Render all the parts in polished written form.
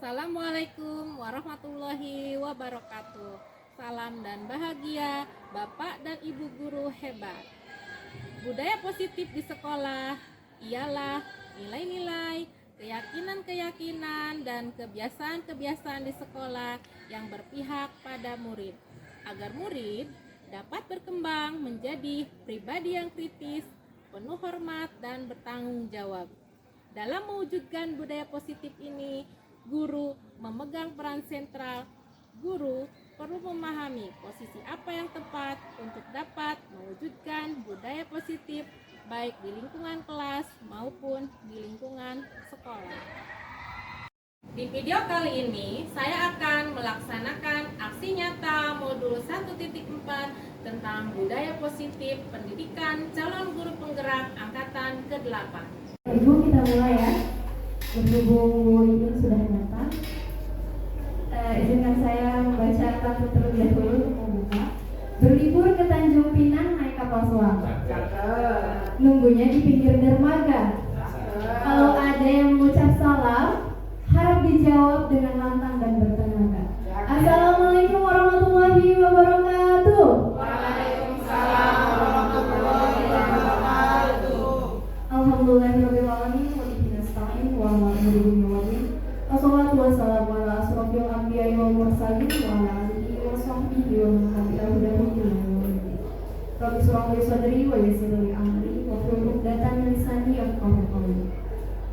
Assalamualaikum warahmatullahi wabarakatuh. Salam dan bahagia Bapak dan Ibu guru hebat. Budaya positif di sekolah ialah nilai-nilai, keyakinan-keyakinan, dan kebiasaan-kebiasaan di sekolah yang berpihak pada murid, agar murid dapat berkembang menjadi pribadi yang kritis, penuh hormat, dan bertanggung jawab. Dalam mewujudkan budaya positif ini, guru memegang peran sentral. Guru perlu memahami posisi apa yang tepat untuk dapat mewujudkan budaya positif baik di lingkungan kelas maupun di lingkungan sekolah. Di video kali ini, saya akan melaksanakan aksi nyata modul 1.4 tentang budaya positif pendidikan calon guru penggerak angkatan ke-8. Ibu, kita mulai ya. Berhubung ini sudah datang, izinkan saya membaca pantun terlebih dahulu untuk membuka. Berlibur ke Tanjung Pinang naik kapal selam. Nunggunya di pinggir dermaga. Kalau ada yang mengucap salam, harap dijawab dengan lantang dan bertenaga. Assalamualaikum warahmatullahi wabarakatuh. Waalaikumsalam warahmatullahi wabarakatuh. Alhamdulillahirabbil alamin wa bihi nasta'in wa ala alihi wa sahbihi. Wassalatu wassalamu ala asrofil anbiya'i wal mursalin wa ala alihi wa sahbihi wa man tabi'ahum bi ihsanin ila yaumil din. Rabbi shrah li sadri wa yassir li amri wa hlul 'uqdatam min lisani yafqahu qawli.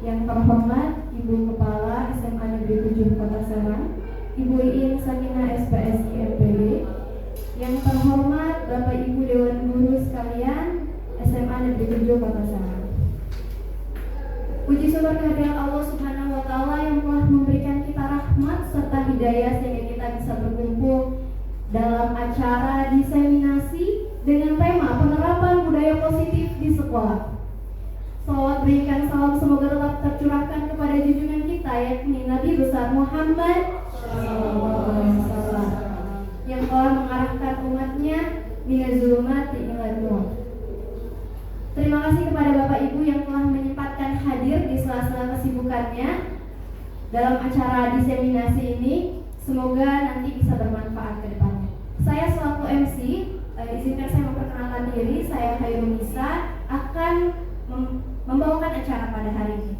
Yang terhormat Ibu Kepala SMA Negeri 7 Kota Serang, Ibu Iin Sakinah SPSI MPD. Yang terhormat Bapak Ibu Dewan Guru sekalian SMA Negeri 7 Kota Serang. Puji syukur kehadirat Allah Subhanahu wa Ta'ala yang telah memberikan kita rahmat serta hidayah sehingga kita bisa berkumpul dalam acara diseminasi dengan tema penerapan budaya positif di sekolah. Salawat berikan salam semoga tetap tercurahkan kepada junjungan kita yakni Nabi besar Muhammad SAW yang telah mengarahkan umatnya minaz zulumati ilal nur. Terima kasih kepada Bapak Ibu yang telah menyempatkan hadir di sela-sela kesibukannya dalam acara diseminasi ini. Semoga nanti bisa bermanfaat ke depannya. Saya selaku MC, izinkan saya memperkenalkan diri. Saya Hairunisa akan membawakan acara pada hari ini.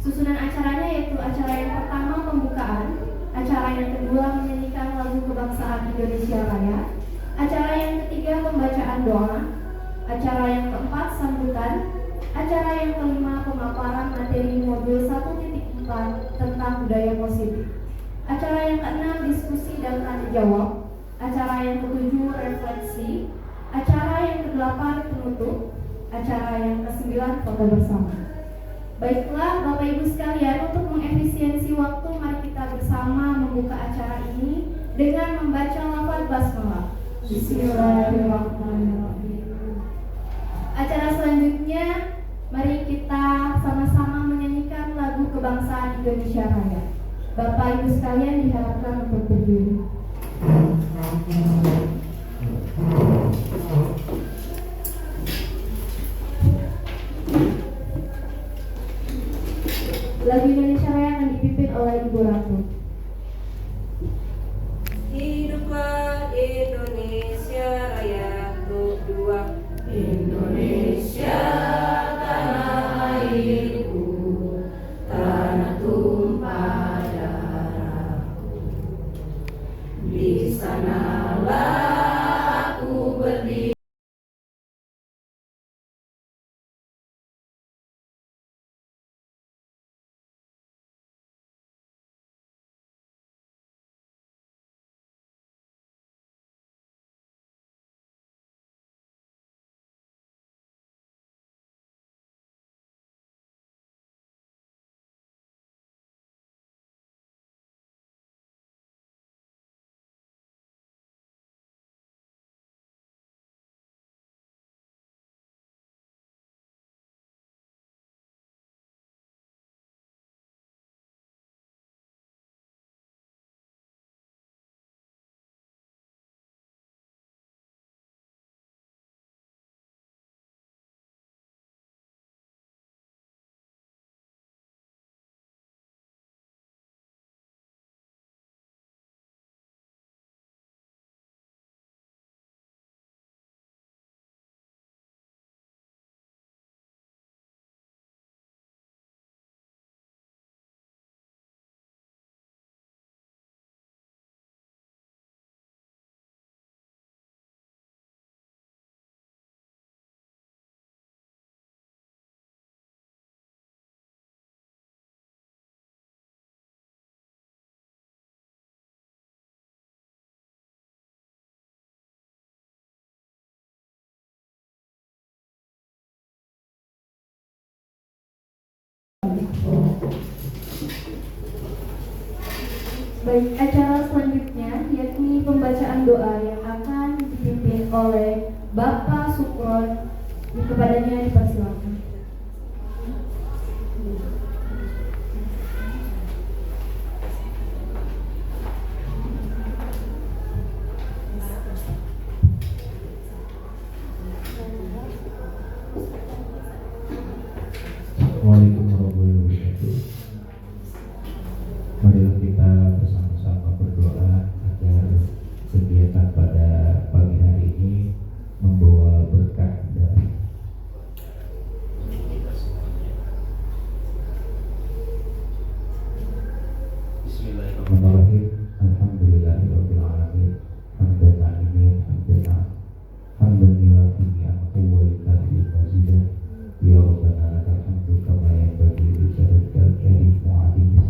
Susunan acaranya yaitu acara yang pertama pembukaan, acara yang kedua menyanyikan lagu kebangsaan Indonesia Raya, acara yang ketiga pembacaan doa, acara yang keempat sambutan, acara yang kelima pemaparan materi modul 1.4 tentang budaya positif, acara yang keenam diskusi dan tanya jawab, acara yang ketujuh refleksi, acara yang kedelapan penutup, acara yang ke-9 foto bersama. Baiklah Bapak Ibu sekalian, untuk mengefisiensi waktu mari kita bersama membuka acara ini dengan membaca lafaz basmalah. Bismillahirrahmanirrahim. Acara selanjutnya mari kita sama-sama menyanyikan lagu kebangsaan Indonesia Raya. Bapak Ibu sekalian diharapkan untuk berdiri. Lagu Indonesia Raya akan dipimpin oleh Ibu Ratu. Hiduplah Indonesia Raya untuk dua. Indonesia tanah airku, tanah tumpah darahku. Di sanalah aku berdiri. Baik, acara selanjutnya yakni pembacaan doa yang akan dipimpin oleh Bapak Sukron. Kepadanya dipersilakan. Assalamualaikum warahmatullahi wabarakatuh. Marilah kita bersama-sama berdoa agar kegiatan pada pagi hari ini membawa berkah dari kita semuanya. Bismillahirrahmanirrahim. Alhamdulillahirabbil alamin. Hamdan na'imin, hamdan yuafi ni'amahu wa yukafi mazidah. Ya Rabbana lakal hamdu kama yanbaghi li jalali karim wa 'azimi.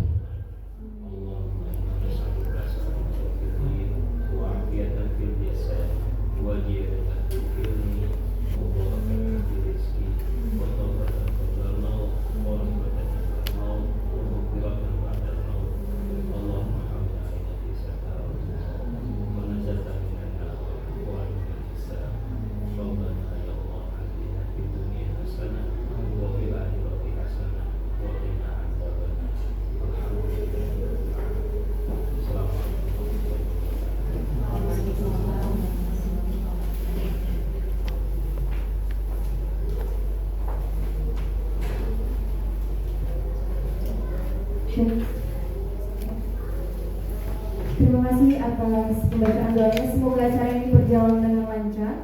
Allahumma inna nas'aluka salamatan fid din wa 'afiyatan fil jasad wa ziyadatan fil ilmi wa barakatan fil rizqi wa tawbatan qabla al-maut wa rahmatan ba'da al-maut wa maghfiratan ba'da al-maut. Allahumma hamdana ala tisaka wa najatan minan nar wa min hisab. Rabbana ya Allah atina fid dunya hasanah wa fil akhirati hasanah wa qina adzabannar. Alhamdulillah. Assalamualaikum warahmatullahi Terima kasih atas pembacaan doanya. Semoga acara ini berjalan dengan lancar.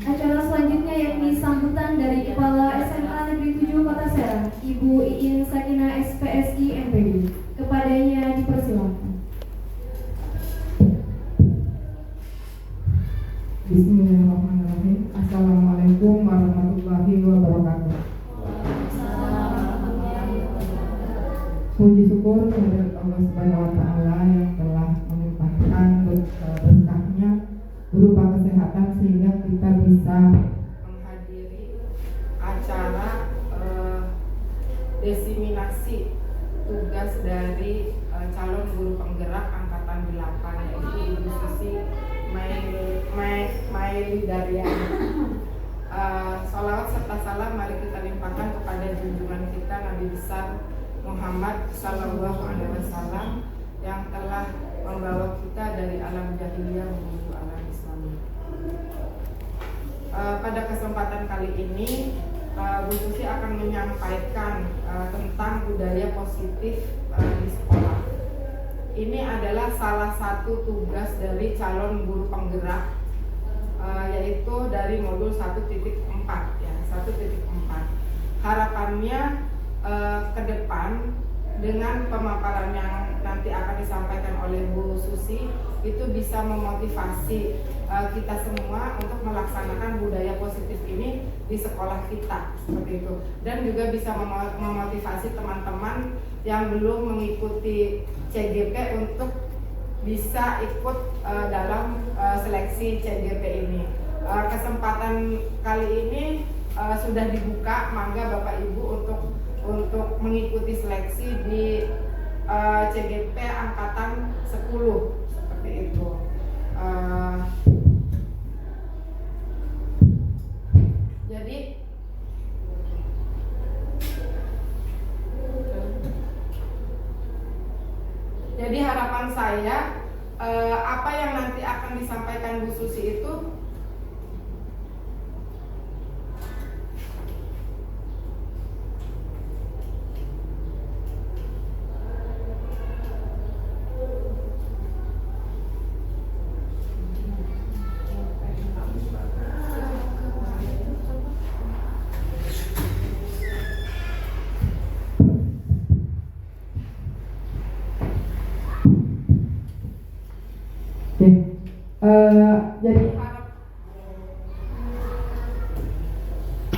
Acara selanjutnya yakni sambutan dari Kepala SMA Negeri 7 Kota Serang, Ibu Iin Sakinah SPSI MPD. Kepadanya dipersilakan. Bismillahirrahmanirrahim. Assalamualaikum warahmatullahi wabarakatuh. Puji syukur kepada Allah Subhanahu wa taala yang telah melimpahkan berkahnya berupa kesehatan sehingga kita bisa menghadiri acara desiminasi tugas dari calon guru penggerak angkatan 8 yaitu Ibu Susi Maili Daryani. Salawat serta salam mari kita limpahkan kepada junjungan kita Nabi besar Muhammad Sallallahu Alaihi Wasallam yang telah membawa kita dari alam jahiliyah menuju alam Islam. Pada kesempatan kali ini Bu Susi akan menyampaikan tentang budaya positif di sekolah. Ini adalah salah satu tugas dari calon guru penggerak, yaitu dari modul 1.4 ya, 1.4. Harapannya ke depan dengan pemaparan yang nanti akan disampaikan oleh Bu Susi itu bisa memotivasi kita semua untuk melaksanakan budaya positif ini di sekolah kita seperti itu, dan juga bisa memotivasi teman-teman yang belum mengikuti CGP untuk bisa ikut dalam seleksi CGP ini. Kesempatan kali ini sudah dibuka, mangga Bapak Ibu untuk mengikuti seleksi di CGP angkatan 10 seperti itu. Jadi harapan saya apa yang nanti akan disampaikan Bu Susi itu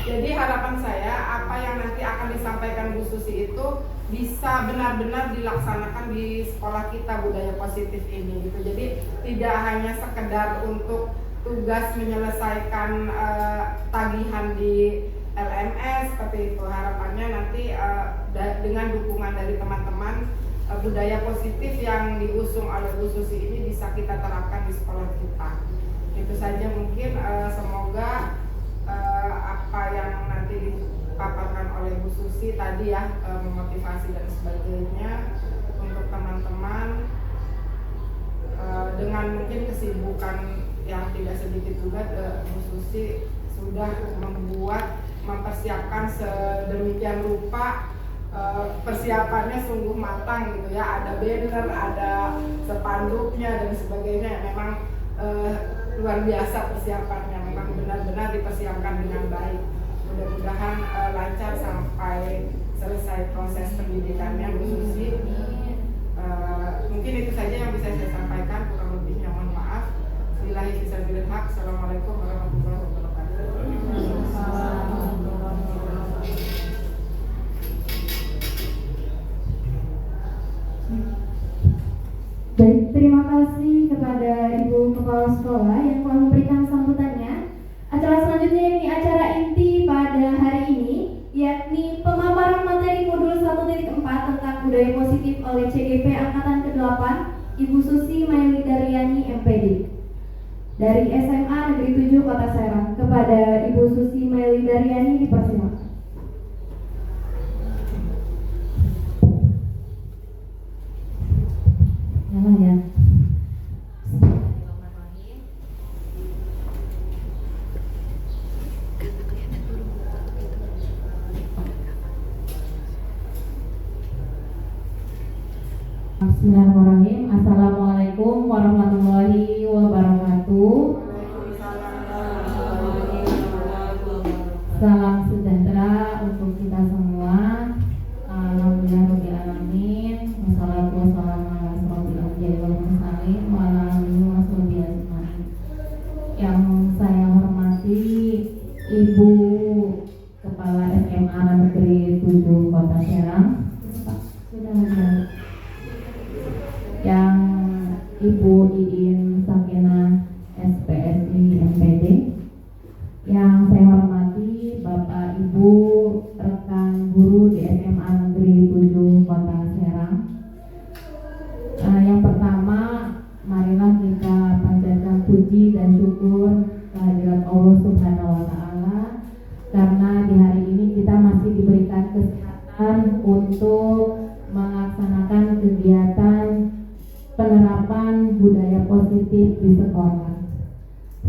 jadi harapan saya apa yang nanti akan disampaikan Bu Susi itu bisa benar-benar dilaksanakan di sekolah kita budaya positif ini gitu. Jadi tidak hanya sekedar untuk tugas menyelesaikan tagihan di LMS seperti itu. Harapannya nanti dengan dukungan dari teman-teman, budaya positif yang diusung oleh Bu Susi ini bisa kita terapkan di sekolah kita. Itu saja mungkin, semoga apa yang nanti dipaparkan oleh Bu Susi tadi ya, memotivasi dan sebagainya untuk teman-teman, dengan mungkin kesibukan yang tidak sedikit juga, Bu Susi sudah mempersiapkan sedemikian rupa. Persiapannya sungguh matang gitu ya, ada banner, ada spanduknya dan sebagainya. Memang luar biasa persiapannya, memang benar-benar dipersiapkan dengan baik. Mudah-mudahan lancar sampai selesai proses pendidikannya Bu Susi. Mungkin itu saja yang bisa saya sampaikan, kurang lebihnya mohon maaf. Billahi fisabilil haq. Assalamualaikum warahmatullahi wabarakatuh. Baik, terima kasih kepada Ibu Kepala Sekolah yang telah memberikan sambutannya. Acara selanjutnya ini acara inti pada hari ini, yakni pemaparan materi modul 1.4 tentang budaya positif oleh CGP Angkatan ke-8, Ibu Susi Maili Daryani MPD dari SMA Negeri 7 Kota Serang. Kepada Ibu Susi Maili Daryani dipersilakan. Ya. Bismillahirrahmanirrahim. Assalamualaikum warahmatullahi wabarakatuh. Salam sejahtera untuk kita semua. Alhamdulillahirrahmanirrahim. Wassalatu wassalamu ala asrofil anbiya'i wal mursalin wa ala alihi washabihi ajmain. Yang saya hormati Ibu Kepala SMA Negeri 7 Kota Serang. Sudah ada. Yang Ibu Iin Sakinah SPSI MPD. Yang saya hormati Bapak Ibu rekan guru di SMA Negeri 7 Kota Serang. Yang pertama, marilah kita panjatkan puji dan syukur kehadirat Allah Subhanahu wa Ta'ala, karena di hari ini kita masih diberikan kesehatan untuk melaksanakan kegiatan penerapan budaya positif di sekolah.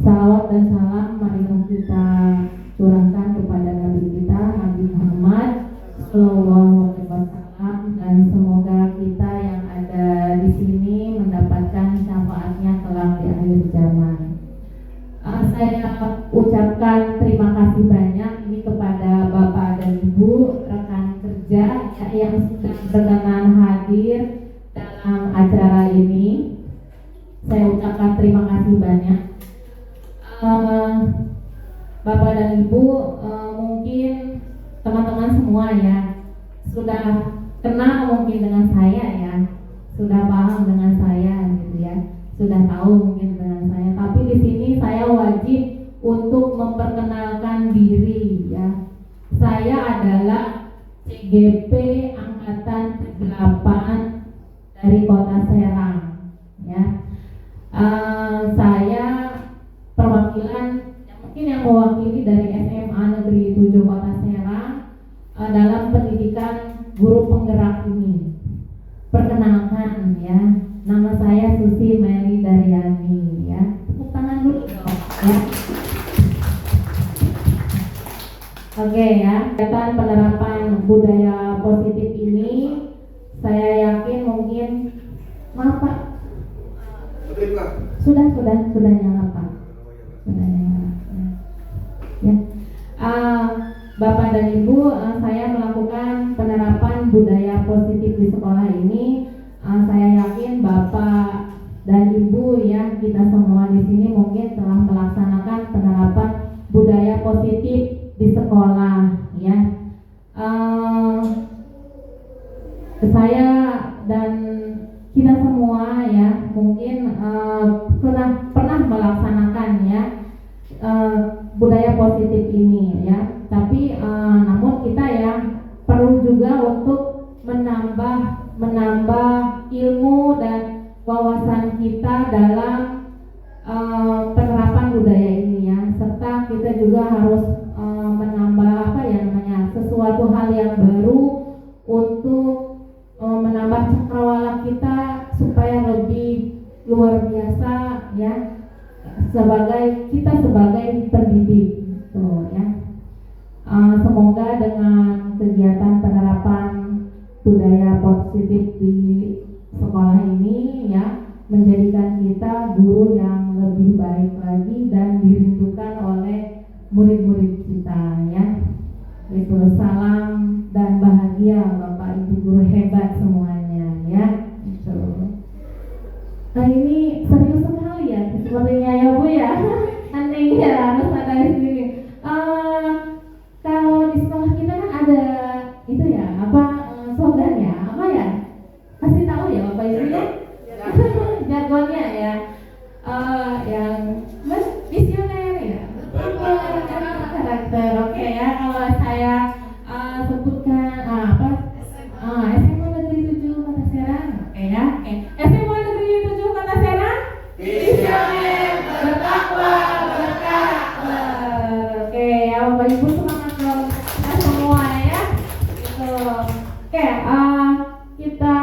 Salawat dan salam marilah kita curahkan kepada Nabi kita, Nabi Muhammad Sallallahu Alaihi Wasallam, dan semoga kita yang ada di sini mendapatkan syafaatnya kelak di akhir zaman. Saya ucapkan terima kasih banyak ini kepada Bapak dan Ibu rekan kerja yang sudah berkenan hadir dalam acara ini. Saya ucapkan terima kasih banyak. Bapak dan Ibu, mungkin teman-teman semua ya sudah kenal mungkin dengan saya ya, sudah paham dengan saya gitu ya, sudah tahu mungkin dengan saya. Tapi di sini saya wajib untuk memperkenalkan diri ya. Saya adalah CGP Angkatan ke-8 dari Kota Serang ya. Saya perwakilan mungkin yang mewakili dari SMA Negeri 7 Kota Serang dalam pendidikan guru penggerak ini. Perkenalkan ya, nama saya Susi Maili Daryani ya. Tepuk tangan dulu dong ya. Oke ya, kegiatan penerapan budaya positif ini saya yakin mungkin maaf Pak. Sudah nyala Pak. Sudah nyala. Ya. Bapak dan Ibu, saya melakukan penerapan budaya positif di sekolah ini. Saya yakin Bapak dan Ibu ya, kita semua di sini mungkin telah melaksanakan penerapan budaya positif di sekolah ya. Saya dan kita semua ya mungkin pernah melaksanakan ya budaya positif ini ya. Tapi berpengaruh juga untuk menambah ilmu dan wawasan kita dalam penerapan budaya ini ya, serta kita juga harus menambah sesuatu hal yang baru untuk menambah cakrawala kita supaya lebih luar biasa ya, sebagai pendidik gitu ya. Semoga dengan kegiatan penerapan budaya positif di sekolah ini ya menjadikan kita guru yang lebih baik lagi dan dirindukan oleh murid-murid kita ya. Itu salam dan bahagia Bapak Ibu guru hebat semuanya ya. Itu. Nah ini serius sekali ya sepertinya ya Bu ya. Aneh ya harus ada di sini. Kalau di sekolah kita kan ada itu ya slogan ya kasih tahu ya Bapak Ibu ya. Jargonnya ya yang visioner ya. Karakter oke ya. Kalau saya sebutkan SMA Negeri 7 Kota Serang oke ya. SMA Negeri 7 Kota Serang visioner bertakwa berkarakter. Oke ya Bapak Ibu semangat kita semua ya. Gitu. Oke kita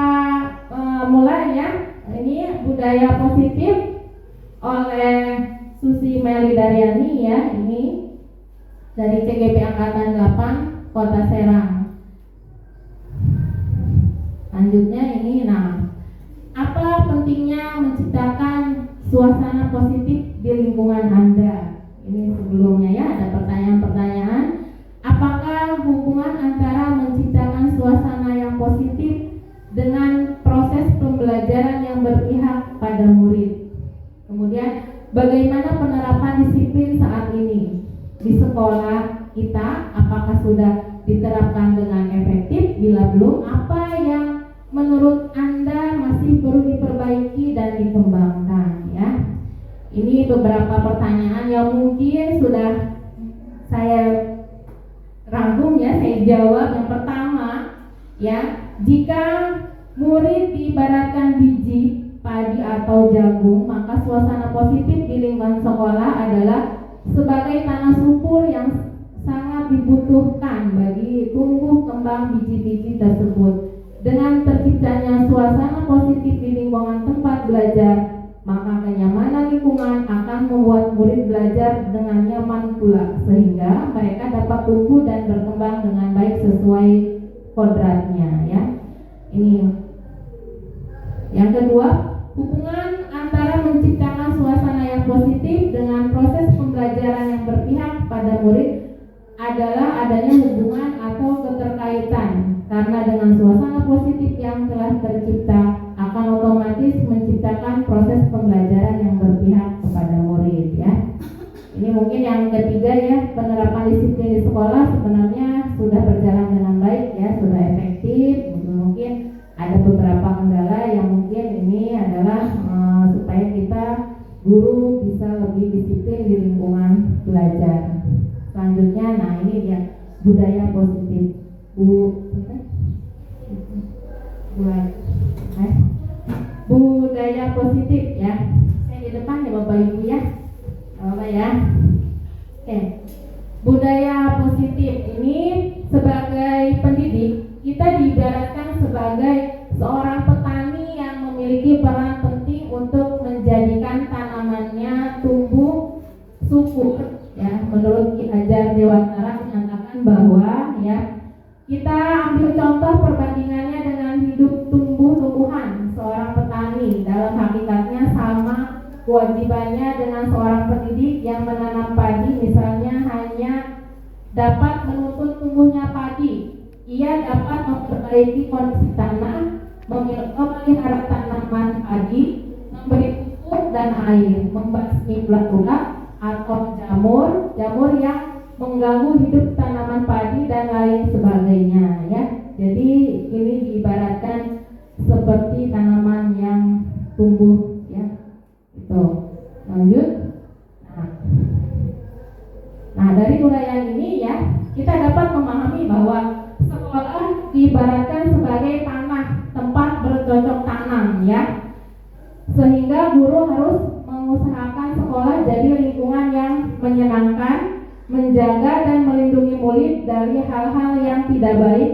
mulai ya. Ini budaya positif oleh Susi Meli Daryani ya, ini dari CGP Angkatan 8 Kota Serang. Selanjutnya ini apa pentingnya menciptakan suasana positif di lingkungan Anda? Ini sebelumnya ya ada pertanyaan-pertanyaan. Apakah hubungan antara menciptakan suasana yang positif dengan proses pembelajaran yang berpihak pada murid? Kemudian bagaimana penerapan disiplin saat ini di sekolah kita? Apakah sudah diterapkan dengan efektif? Bila belum, apa yang menurut Anda masih perlu diperbaiki dan dikembangkan ya? Ini beberapa pertanyaan yang mungkin sudah saya rangkum ya, saya jawab. Yang pertama ya, jika murid diibaratkan biji padi atau jagung, maka suasana positif di lingkungan sekolah adalah sebagai tanah subur yang sangat dibutuhkan bagi tumbuh kembang biji-biji tersebut. Dengan terciptanya suasana positif di lingkungan tempat belajar, maka kenyamanan lingkungan akan membuat murid belajar dengan nyaman pula, sehingga mereka dapat tumbuh dan berkembang dengan baik sesuai kodratnya ya. Ini yang kedua, hubungan antara menciptakan suasana yang positif dengan proses pembelajaran yang berpihak pada murid adalah adanya hubungan atau keterkaitan, karena dengan suasana positif yang telah tercipta akan otomatis menciptakan proses pembelajaran yang berpihak kepada murid ya. Ini mungkin yang ketiga ya, penerapan disiplin di sekolah sebenarnya sudah berjalan dengan baik ya, sudah efektif. Mungkin ada beberapa kendala yang mungkin ini adalah supaya kita guru bisa lebih disiplin di lingkungan belajar. Selanjutnya, ini dia budaya positif. Budaya positif ya. Saya di depan ya Bapak Ibu ya. Bapak ya. Oke. Budaya positif ini sebagai pendidik kita diibaratkan sebagai seorang petani yang memiliki peran penting untuk menjadikan tanamannya tumbuh subur ya. Menurut Ki Hajar Dewantara menyatakan bahwa ya, kita ambil contoh perbandingannya dengan hidup tumbuh-tumbuhan. Seorang petani dalam hakikatnya sama kewajibannya dengan seorang pendidik yang menanam padi, misalnya hanya dapat menuntut tumbuhnya padi. Ia dapat memperbaiki kondisi tanah, memelihara tanaman padi, memberi pupuk dan air, membasmi ulat-ulat atau jamur yang mengganggu hidup tanaman padi dan lain sebagainya ya. Jadi ini diibaratkan seperti tanaman yang tumbuh ya. Itu. Lanjut. Nah, dari uraian ini ya, kita dapat memahami bahwa sekolah diibaratkan sebagai tanah tempat bercocok tanam ya. Sehingga guru harus mengusahakan sekolah jadi lingkungan yang menyenangkan, menjaga dan melindungi murid dari hal-hal yang tidak baik.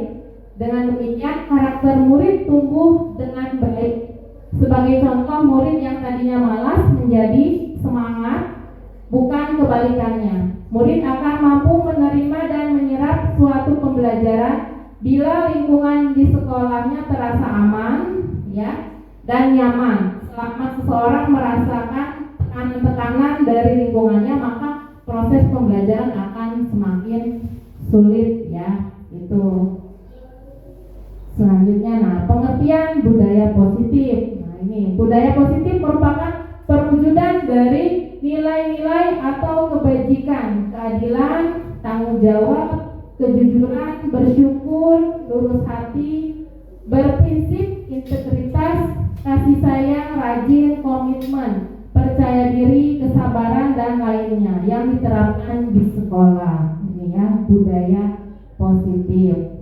Dengan demikian karakter murid tumbuh dengan baik. Sebagai contoh, murid yang tadinya malas menjadi semangat, bukan kebalikannya. Murid akan mampu menerima dan menyerap suatu pembelajaran bila lingkungan di sekolahnya terasa aman ya, dan nyaman. Selama seseorang merasakan tekanan-tekanan dari lingkungannya, maka proses pembelajaran akan semakin sulit ya. Itu. Selanjutnya, nah, pengertian budaya positif. Nah, ini budaya positif merupakan perwujudan dari nilai-nilai atau kebajikan, keadilan, tanggung jawab, kejujuran, bersyukur, lurus hati, berprinsip, integritas, kasih sayang, rajin, komitmen, percaya diri, kesabaran, dan lainnya yang diterapkan di sekolah. Ini ya, budaya positif.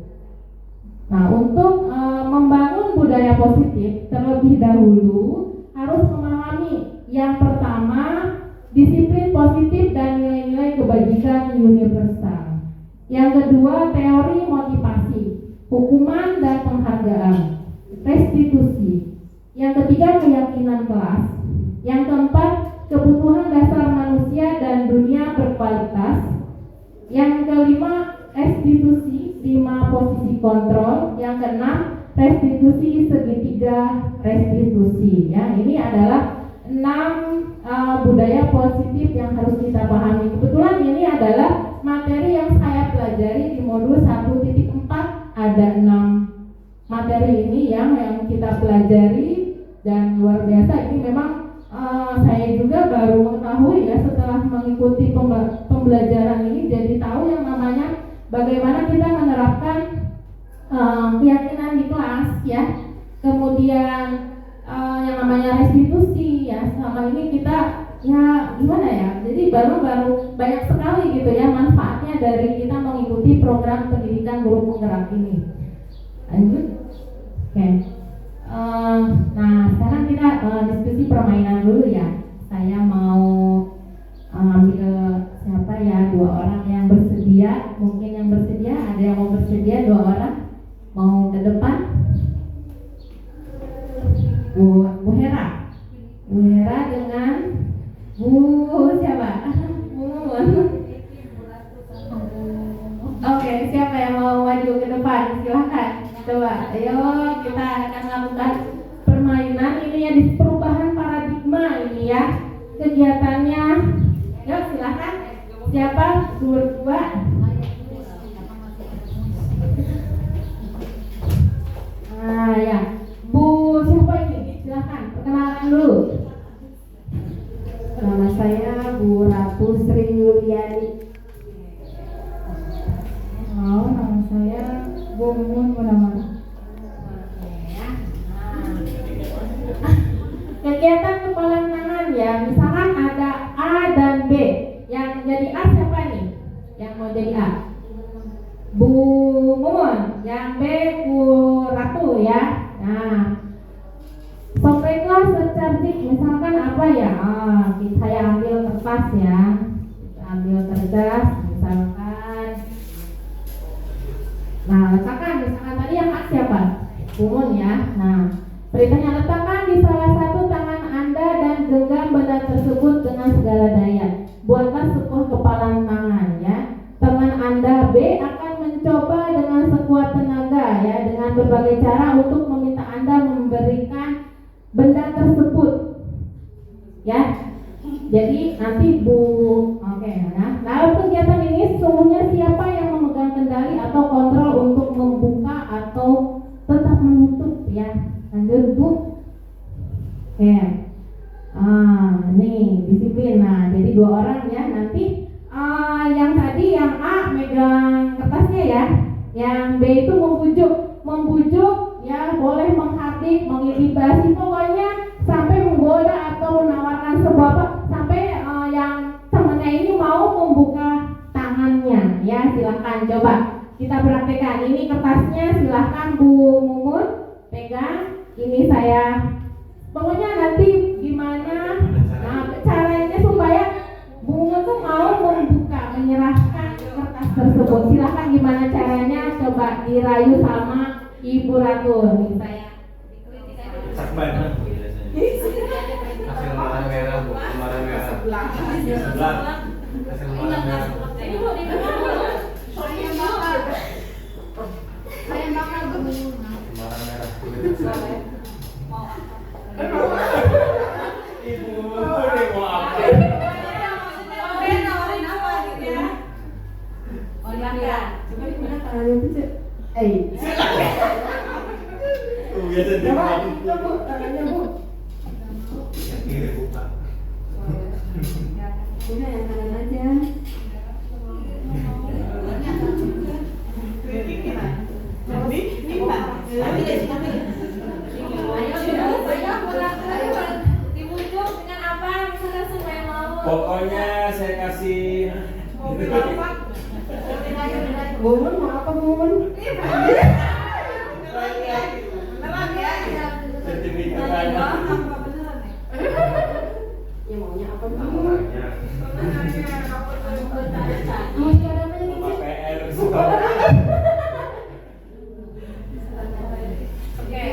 Nah, untuk membangun budaya positif terlebih dahulu harus memahami yang pertama disiplin positif dan nilai-nilai kebajikan universal. Yang kedua teori motivasi, hukuman dan penghargaan, restitusi. Yang ketiga keyakinan kelas. Yang keempat kebutuhan dasar manusia dan dunia berkualitas. Yang kelima restitusi 5 posisi kontrol. Yang keenam restitusi segitiga restitusi ya. Ini adalah 6 budaya positif yang harus kita pahami. Kebetulan ini adalah materi yang saya pelajari di modul 1.4. Ada 6 materi ini yang kita pelajari, dan luar biasa. Ini memang saya juga baru mengetahui ya setelah mengikuti pembelajaran ini, jadi tahu yang namanya bagaimana kita menerapkan keyakinan di kelas ya. Kemudian yang namanya restitusi ya, selama ini kita ya gimana ya, jadi baru banyak sekali gitu ya manfaatnya dari kita mengikuti program pendidikan guru penggerak ini. Lanjut. Oke. Nah, sekarang kita diskusi permainan dulu ya. Saya mau ambil siapa ya, 2 orang yang bersedia. Mungkin yang bersedia, ada yang mau bersedia 2 orang mau ke depan. Bu Hera. Bu Hera dengan Bu siapa? Oke, siapa yang mau maju ke depan? Silahkan. Coba, ayo kita akan lakukan permainan ini ya, di perubahan paradigma ini ya. Kegiatannya, yuk silahkan. Siapa? Berdua. Nah ya, Bu siapa ini? Silahkan, perkenalkan dulu. Nama saya Bu Ratu Sri Yuliani. Oh, nama saya Bu Mumun Munawar. Kegiatan kepalan tangan ya, misalkan ada A dan B. Yang jadi A siapa nih? Yang mau jadi A? Bu Mumun. Yang B Bu Ratu ya. Nah, sopreklah secerdik. Misalkan apa ya? Saya ambil kertas ya. Kita ambil kertas, misalkan. Nah, letakkan misalkan tadi yang A siapa? Mumun ya. Nah, perintahnya letakkan di salah satu tangan Anda dan genggam benda tersebut dengan segala daya. Buatlah sebuah kepalan tangan ya. Teman Anda B akan mencoba dengan sekuat tenaga ya, dengan berbagai cara untuk meminta Anda memberikan benda tersebut. Ya. Jadi nanti oke, nah, dalam kegiatan ini sesungguhnya siapa yang memegang kendali atau kontrol untuk membuka atau tetap menutup ya. Lanjut Bu. Oke. Nih disiplin. Nah, jadi 2 orang ya. Nanti yang tadi yang A megang kertasnya ya. Yang B itu membujuk ya, boleh menghardik, mengintipasi, pokoknya sampai menggoda atau menawarkan sebuah apa, sampai yang temannya ini mau membuka tangannya ya. Silakan coba kita praktekkan. Ini kertasnya, silahkan Bu Mumun pegang. Ini saya, pokoknya nanti gimana caranya supaya Bu Mumun tuh mau membuka, menyerahkan kertas tersebut. Silahkan gimana caranya, coba dirayu sama Ibu Ratu. Nih saya Kasih lembaran merah, Bu. Lembaran merah. Sebelah. Sebelah. Kasih lembaran merah. Ini Bu, di mana Bu? saya bakal Lembaran merah. Ibu, ini mau apa? Nawarin apa gitu ya? Oh, silakan. coba gimana caranya tuh, Cek? Biasa di Coba, kampung. Bu, tangannya Bu. Yang kiri buka. Udah yang kanan aja. Dibujuk dengan apa? Misalnya supaya mau. Pokoknya saya kasih Mumun mau apa Mumun? sertifikat Ya maunya apa Mumun? tanah. Mau ada apa nih? Rumah PR. Oke,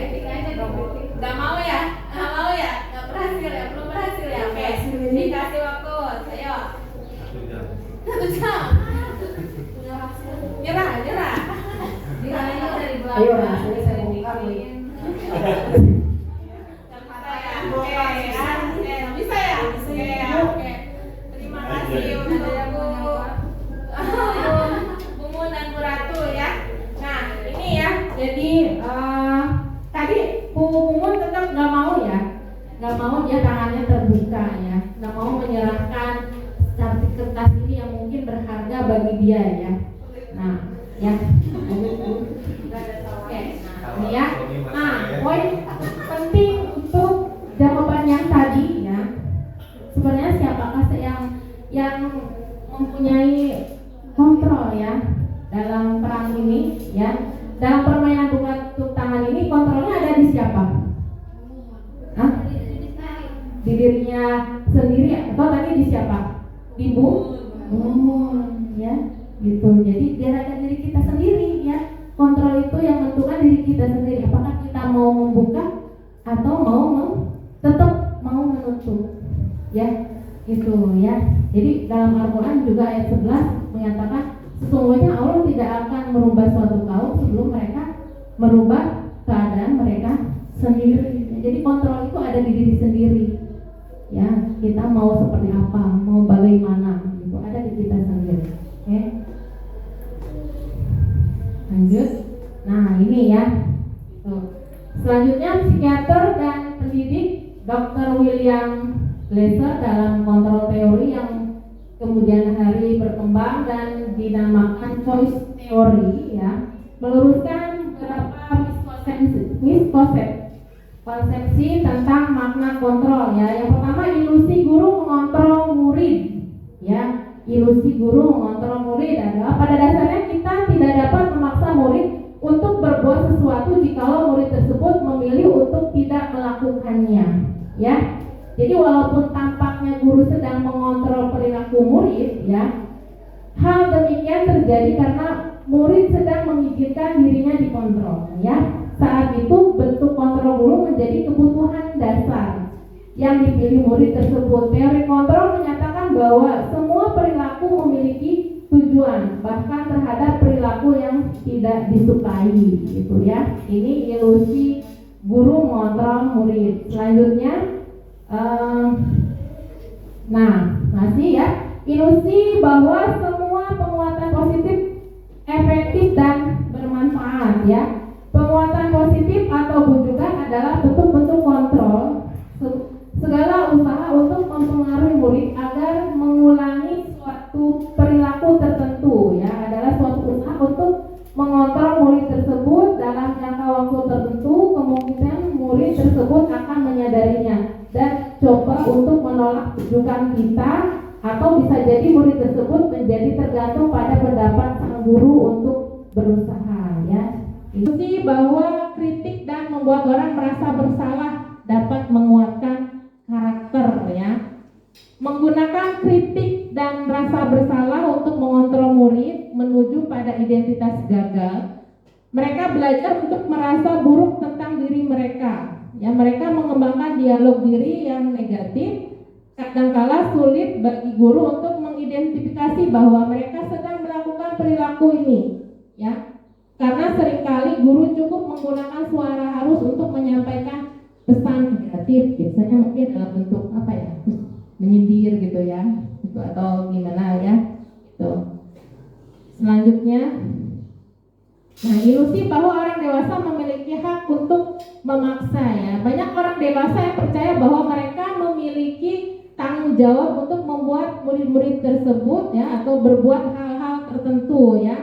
nggak mau ya? Nggak mau ya? Nggak berhasil ya? Belum berhasil ya? Oke, dikasih waktu. Ayo. 1 jam. Nyerah. Dirayu dari belakang. Ayo rasanya saya buka nih. Bisa ya? Oke. Terima kasih untuk Bu Mun dan Bu Ratu ya. Nah, ini ya. Jadi tadi Bu Mumun tetap nggak mau ya, nggak mau dia tangannya terbuka ya, nggak mau menyerahkan cantik kertas ini yang mungkin berharga bagi dia ya. Nah, ya. Oke, nah ini ya. Nah, poin penting untuk jawaban yang tadi ya. Sebenarnya siapakah yang mempunyai kontrol ya dalam perang ini ya, dalam permainan buka tutup tangan ini kontrolnya ada di siapa? Hah? Di dirinya sendiri atau tadi di siapa? Ibu? Ya gitu. Jadi dia ada diri kita sendiri ya. Kontrol itu yang menentukan diri kita sendiri. Apakah kita mau membuka atau tetap mau menutup ya, itu ya. Jadi dalam Al-Quran juga ayat 11 menyatakan sesungguhnya Allah tidak akan merubah suatu kaum sebelum mereka merubah keadaan mereka sendiri. Jadi kontrol itu ada di diri sendiri ya. Kita mau seperti apa, mau bagaimana, itu ada di kita sendiri. Oke, lanjut. Nah ini ya. Tuh. Selanjutnya psikiater dan pendidik Dr. William Glasser dalam kontrol teori yang kemudian hari berkembang dan dinamakan choice theory ya, meluruskan beberapa miskonsepsi tentang makna kontrol ya. Yang pertama, ilusi guru mengontrol murid ya. Ilusi guru mengontrol murid adalah pada dasarnya kita tidak dapat memaksa murid untuk berbuat sesuatu jikalau murid tersebut memilih untuk tidak melakukannya ya. Jadi walaupun tampaknya guru sedang mengontrol perilaku murid ya, hal demikian terjadi karena murid sedang mengizinkan dirinya dikontrol ya. Saat itu bentuk kontrol guru menjadi kebutuhan dasar yang dipilih murid tersebut. Teori kontrol menyatakan bahwa semua perilaku memiliki tujuan, bahkan terhadap perilaku yang tidak disukai gitu ya. Ini ilusi guru mengontrol murid. Selanjutnya masih ya, ilusi bahwa semua penguatan positif efektif dan bermanfaat ya. Penguatan positif atau bujukan adalah bentuk-bentuk kontrol segala usaha untuk mempengaruhi murid agar mengulangi suatu perilaku tertentu ya, adalah suatu usaha untuk mengontrol murid tersebut dalam jangka waktu tertentu. Kemungkinan murid tersebut akan menyadarinya dan coba untuk menolak bujukan kita, atau bisa jadi murid tersebut menjadi tergantung pada pendapat sang guru untuk berusaha ya. Ilusi bahwa kritik dan membuat orang merasa bersalah dapat menguatkan karakter ya. Menggunakan kritik dan rasa bersalah untuk mengontrol murid menuju pada identitas gagal. Mereka belajar untuk merasa buruk tentang diri mereka. Ya, mereka mengembangkan dialog diri yang negatif. Kadangkala sulit bagi guru untuk mengidentifikasi bahwa mereka sedang melakukan perilaku ini, ya. Karena seringkali guru cukup menggunakan suara halus untuk menyampaikan pesan negatif, biasanya mungkin dalam bentuk apa ya, menyindir gitu ya, gitu, atau gimana ya. Gitu. Selanjutnya, nah, ilusi bahwa orang dewasa memiliki hak untuk memaksa ya. Banyak orang dewasa yang percaya bahwa mereka memiliki tanggung jawab untuk membuat murid-murid tersebut ya, atau berbuat hal-hal tertentu ya.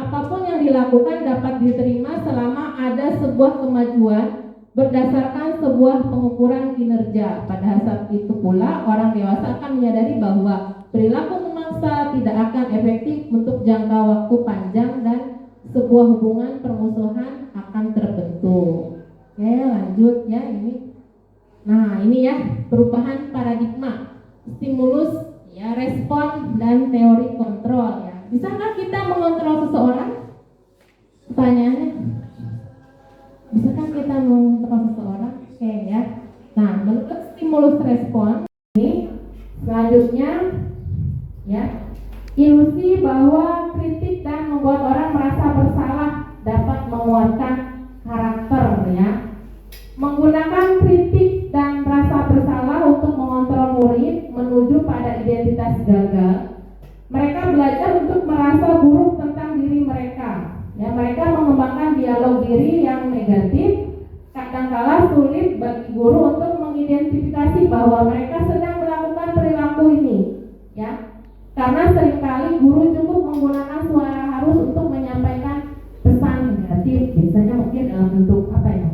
Apapun yang dilakukan dapat diterima selama ada sebuah kemajuan berdasarkan sebuah pengukuran kinerja. Pada saat itu pula orang dewasa akan menyadari bahwa perilaku memaksa tidak akan efektif untuk jangka waktu panjang dan sebuah hubungan permusuhan akan terbentuk. Oke, lanjut ya ini. Nah, ini ya perubahan paradigma, stimulus, ya, respon dan teori kontrol ya. Bisakah kita mengontrol seseorang? Pertanyaannya, bisakah kita mengontrol seseorang? Oke ya. Nah, menurut stimulus respon ini selanjutnya ya, ilusi bahwa kritik dan membuat orang merasa bersalah dapat menguatkan karakter ya. Menggunakan kritik dan rasa bersalah untuk mengontrol murid menuju pada identitas gagal. Mereka belajar untuk merasa buruk tentang diri mereka. Ya, mereka mengembangkan dialog diri yang negatif. Kadangkala sulit bagi guru untuk mengidentifikasi bahwa mereka sedang melakukan perilaku ini. Ya, karena seringkali guru cukup menggunakan suara halus untuk menyampaikan pesan negatif. Biasanya mungkin dalam bentuk apa ya,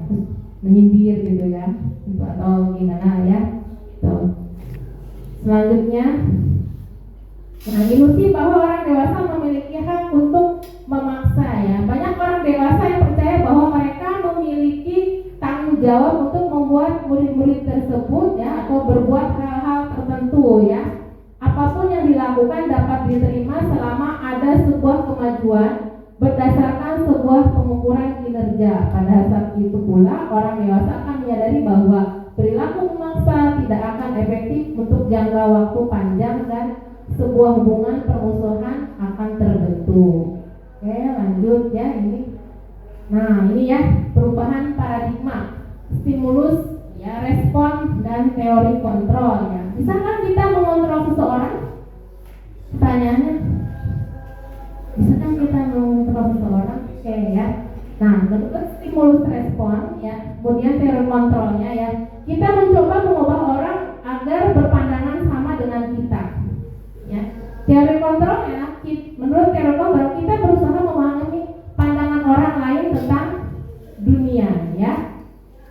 menyindir gitu ya, atau gimana ya. Tuh. Selanjutnya, nah, ilusi bahwa orang dewasa memiliki hak untuk memaksa ya. Banyak orang dewasa yang percaya bahwa mereka memiliki tanggung jawab untuk membuat murid-murid tersebut ya, atau berbuat hal-hal tertentu ya. Apapun yang dilakukan dapat diterima selama ada sebuah kemajuan berdasarkan sebuah pengukuran kinerja. Pada saat itu pula orang dewasa akan menyadari bahwa perilaku memaksa tidak akan efektif untuk jangka waktu panjang dan sebuah hubungan permusuhan akan terbentuk. Oke, lanjut ya ini. Nah, ini ya perubahan paradigma, stimulus, ya, respon dan teori kontrol ya. Bisakah kita mengontrol seseorang? Pertanyaannya, bisakah kita mengontrol seseorang? Oke ya. Nah, bentuk stimulus respon ya, kemudian teori kontrolnya ya. Kita mencoba mengubah orang agar berpandangan sama dengan kita. Ya. Teori kontrolnya, menurut teori kontrol kita berusaha memahami pandangan orang lain tentang dunia ya.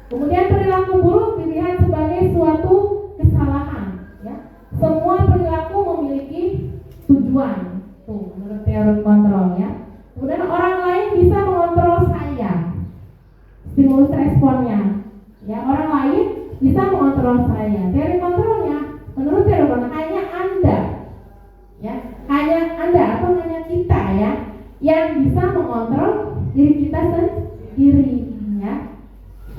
Kemudian perilaku buruk dilihat sebagai suatu kesalahan ya. Semua perilaku memiliki tujuan. Tuh, menurut teori kontrol ya. Kemudian orang lain bisa mengontrol saya. Stimulus responnya. Ya, orang lain bisa mengontrol saya. Teori kontrolnya, menurut teori kontrol hanya Anda. Ya, hanya Anda atau hanya kita ya yang bisa mengontrol diri kita sendiri ya.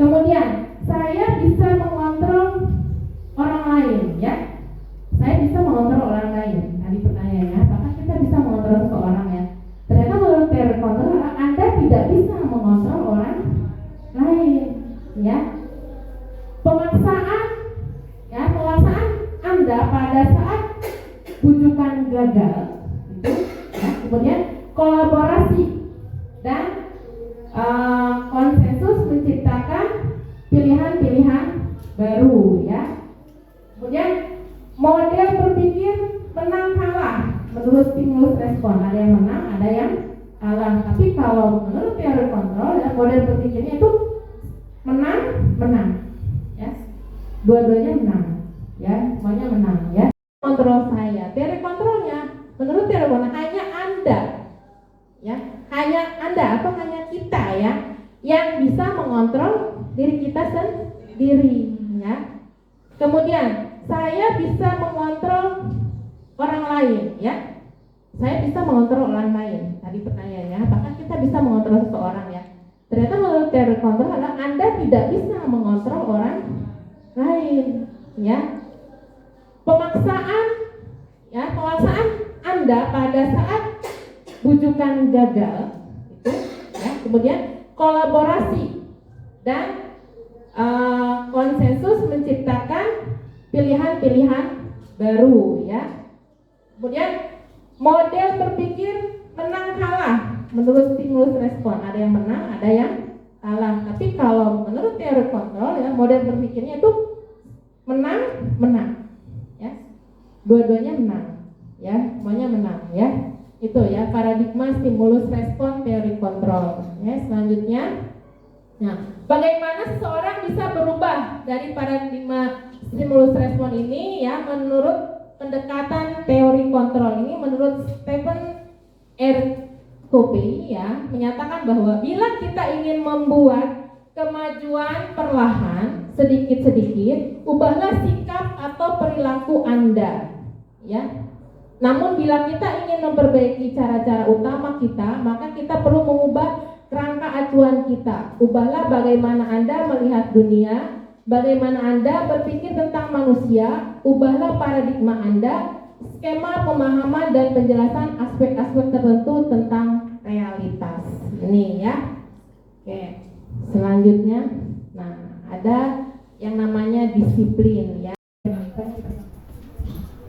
Kemudian saya bisa mengontrol orang lain ya. Saya bisa mengontrol orang lain. Tadi pertanyaannya, apakah kita bisa mengontrol seseorang ya? Ternyata menurut teori kontrol Anda tidak bisa mengontrol orang lain ya. Pemaksaan ya, pemaksaan Anda pada saat bujukan gagal gitu, ya. Kemudian kolaborasi dan konsensus menciptakan pilihan-pilihan baru ya. Kemudian model berpikir menang kalah menurut stimulus respon, ada yang menang, ada yang kalah. Tapi kalau menurut teori kontrol ya, model berpikirnya itu menang ya, dua-duanya menang ya, semuanya menang ya. Kontrol saya, teori kontrolnya menurut teori kontrol hanya Anda ya, hanya yang bisa mengontrol diri kita sendiri, ya. Kemudian saya bisa mengontrol orang lain, ya. Saya bisa mengontrol orang lain. Tadi pertanyaannya, apakah kita bisa mengontrol seseorang, ya? Ternyata menurut teori kontrol adalah Anda tidak bisa mengontrol orang lain, ya. Pemaksaan Anda pada saat bujukan gagal itu, ya. Kemudian kolaborasi dan konsensus menciptakan pilihan-pilihan baru, ya. Kemudian model berpikir menang kalah menurut stimulus respon, ada yang menang, ada yang kalah. Tapi kalau menurut teori kontrol, ya, model berpikirnya itu menang, ya. Dua-duanya menang, ya, semuanya menang, ya. Itu, ya, paradigma stimulus respon teori kontrol. Ya, selanjutnya, nah, bagaimana seseorang bisa berubah dari paradigma stimulus respon ini, ya, menurut pendekatan teori kontrol ini, menurut Stephen R. Covey, ya, menyatakan bahwa bila kita ingin membuat kemajuan perlahan sedikit-sedikit, ubahlah sikap atau perilaku Anda, ya. Namun bila kita ingin memperbaiki cara-cara utama kita, maka kita perlu mengubah kerangka acuan kita. Ubahlah bagaimana Anda melihat dunia, bagaimana Anda berpikir tentang manusia, ubahlah paradigma Anda, skema pemahaman dan penjelasan aspek-aspek tertentu tentang realitas. Ini, ya. Oke. Selanjutnya, nah, ada yang namanya disiplin, ya.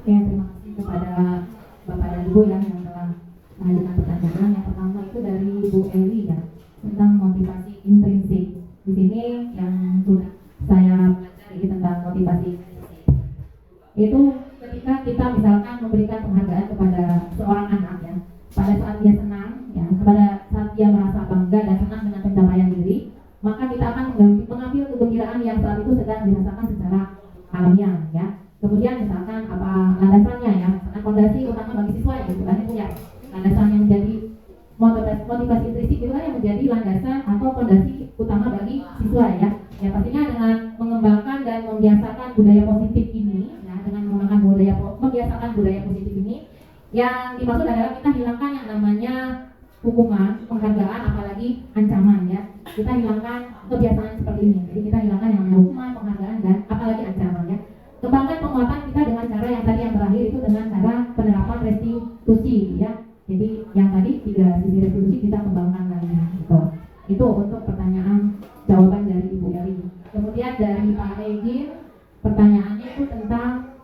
Ya, terima kasih kepada Bapak dan Ibu yang telah mengajukan pertanyaan. Yang pertama itu dari Bu Eli, ya, tentang motivasi intrinsik. Di sini yang sudah saya pelajari tentang motivasi intrinsik itu ketika kita misalkan memberikan penghargaan kepada seorang anak, ya, pada saat dia senang, ya, pada saat dia merasa bangga dan senang dengan pencapaian diri, maka kita akan mengambil kegembiraan yang saat itu sedang dirasakan secara alamiah, ya. Kemudian misalkan apa landasannya, ya, misalkan fondasi utama bagi siswa, ya, itu kan, ya, landasan yang menjadi motivasi intrinsik itu kan yang menjadi landasan atau fondasi utama bagi siswa, ya. Ya, pastinya dengan mengembangkan dan membiasakan budaya positif ini, ya, dengan mengembangkan membiasakan budaya positif ini, yang dimaksud adalah kita hilangkan yang namanya hukuman, penghargaan, apalagi ancaman, ya. Kita hilangkan kebiasaan seperti ini. Jadi kita hilangkan yang namanya hukuman, penghargaan, dan apalagi ancaman, ya. Kembangkan penguatan kita dengan cara yang tadi yang terakhir itu dengan cara penerapan restitusi, ya. Jadi yang tadi 3 sisi restitusi kita kembangkan lagi, gitu. Itu untuk pertanyaan jawaban dari Ibu Eli. Kemudian dari Pak Regi, pertanyaannya itu tentang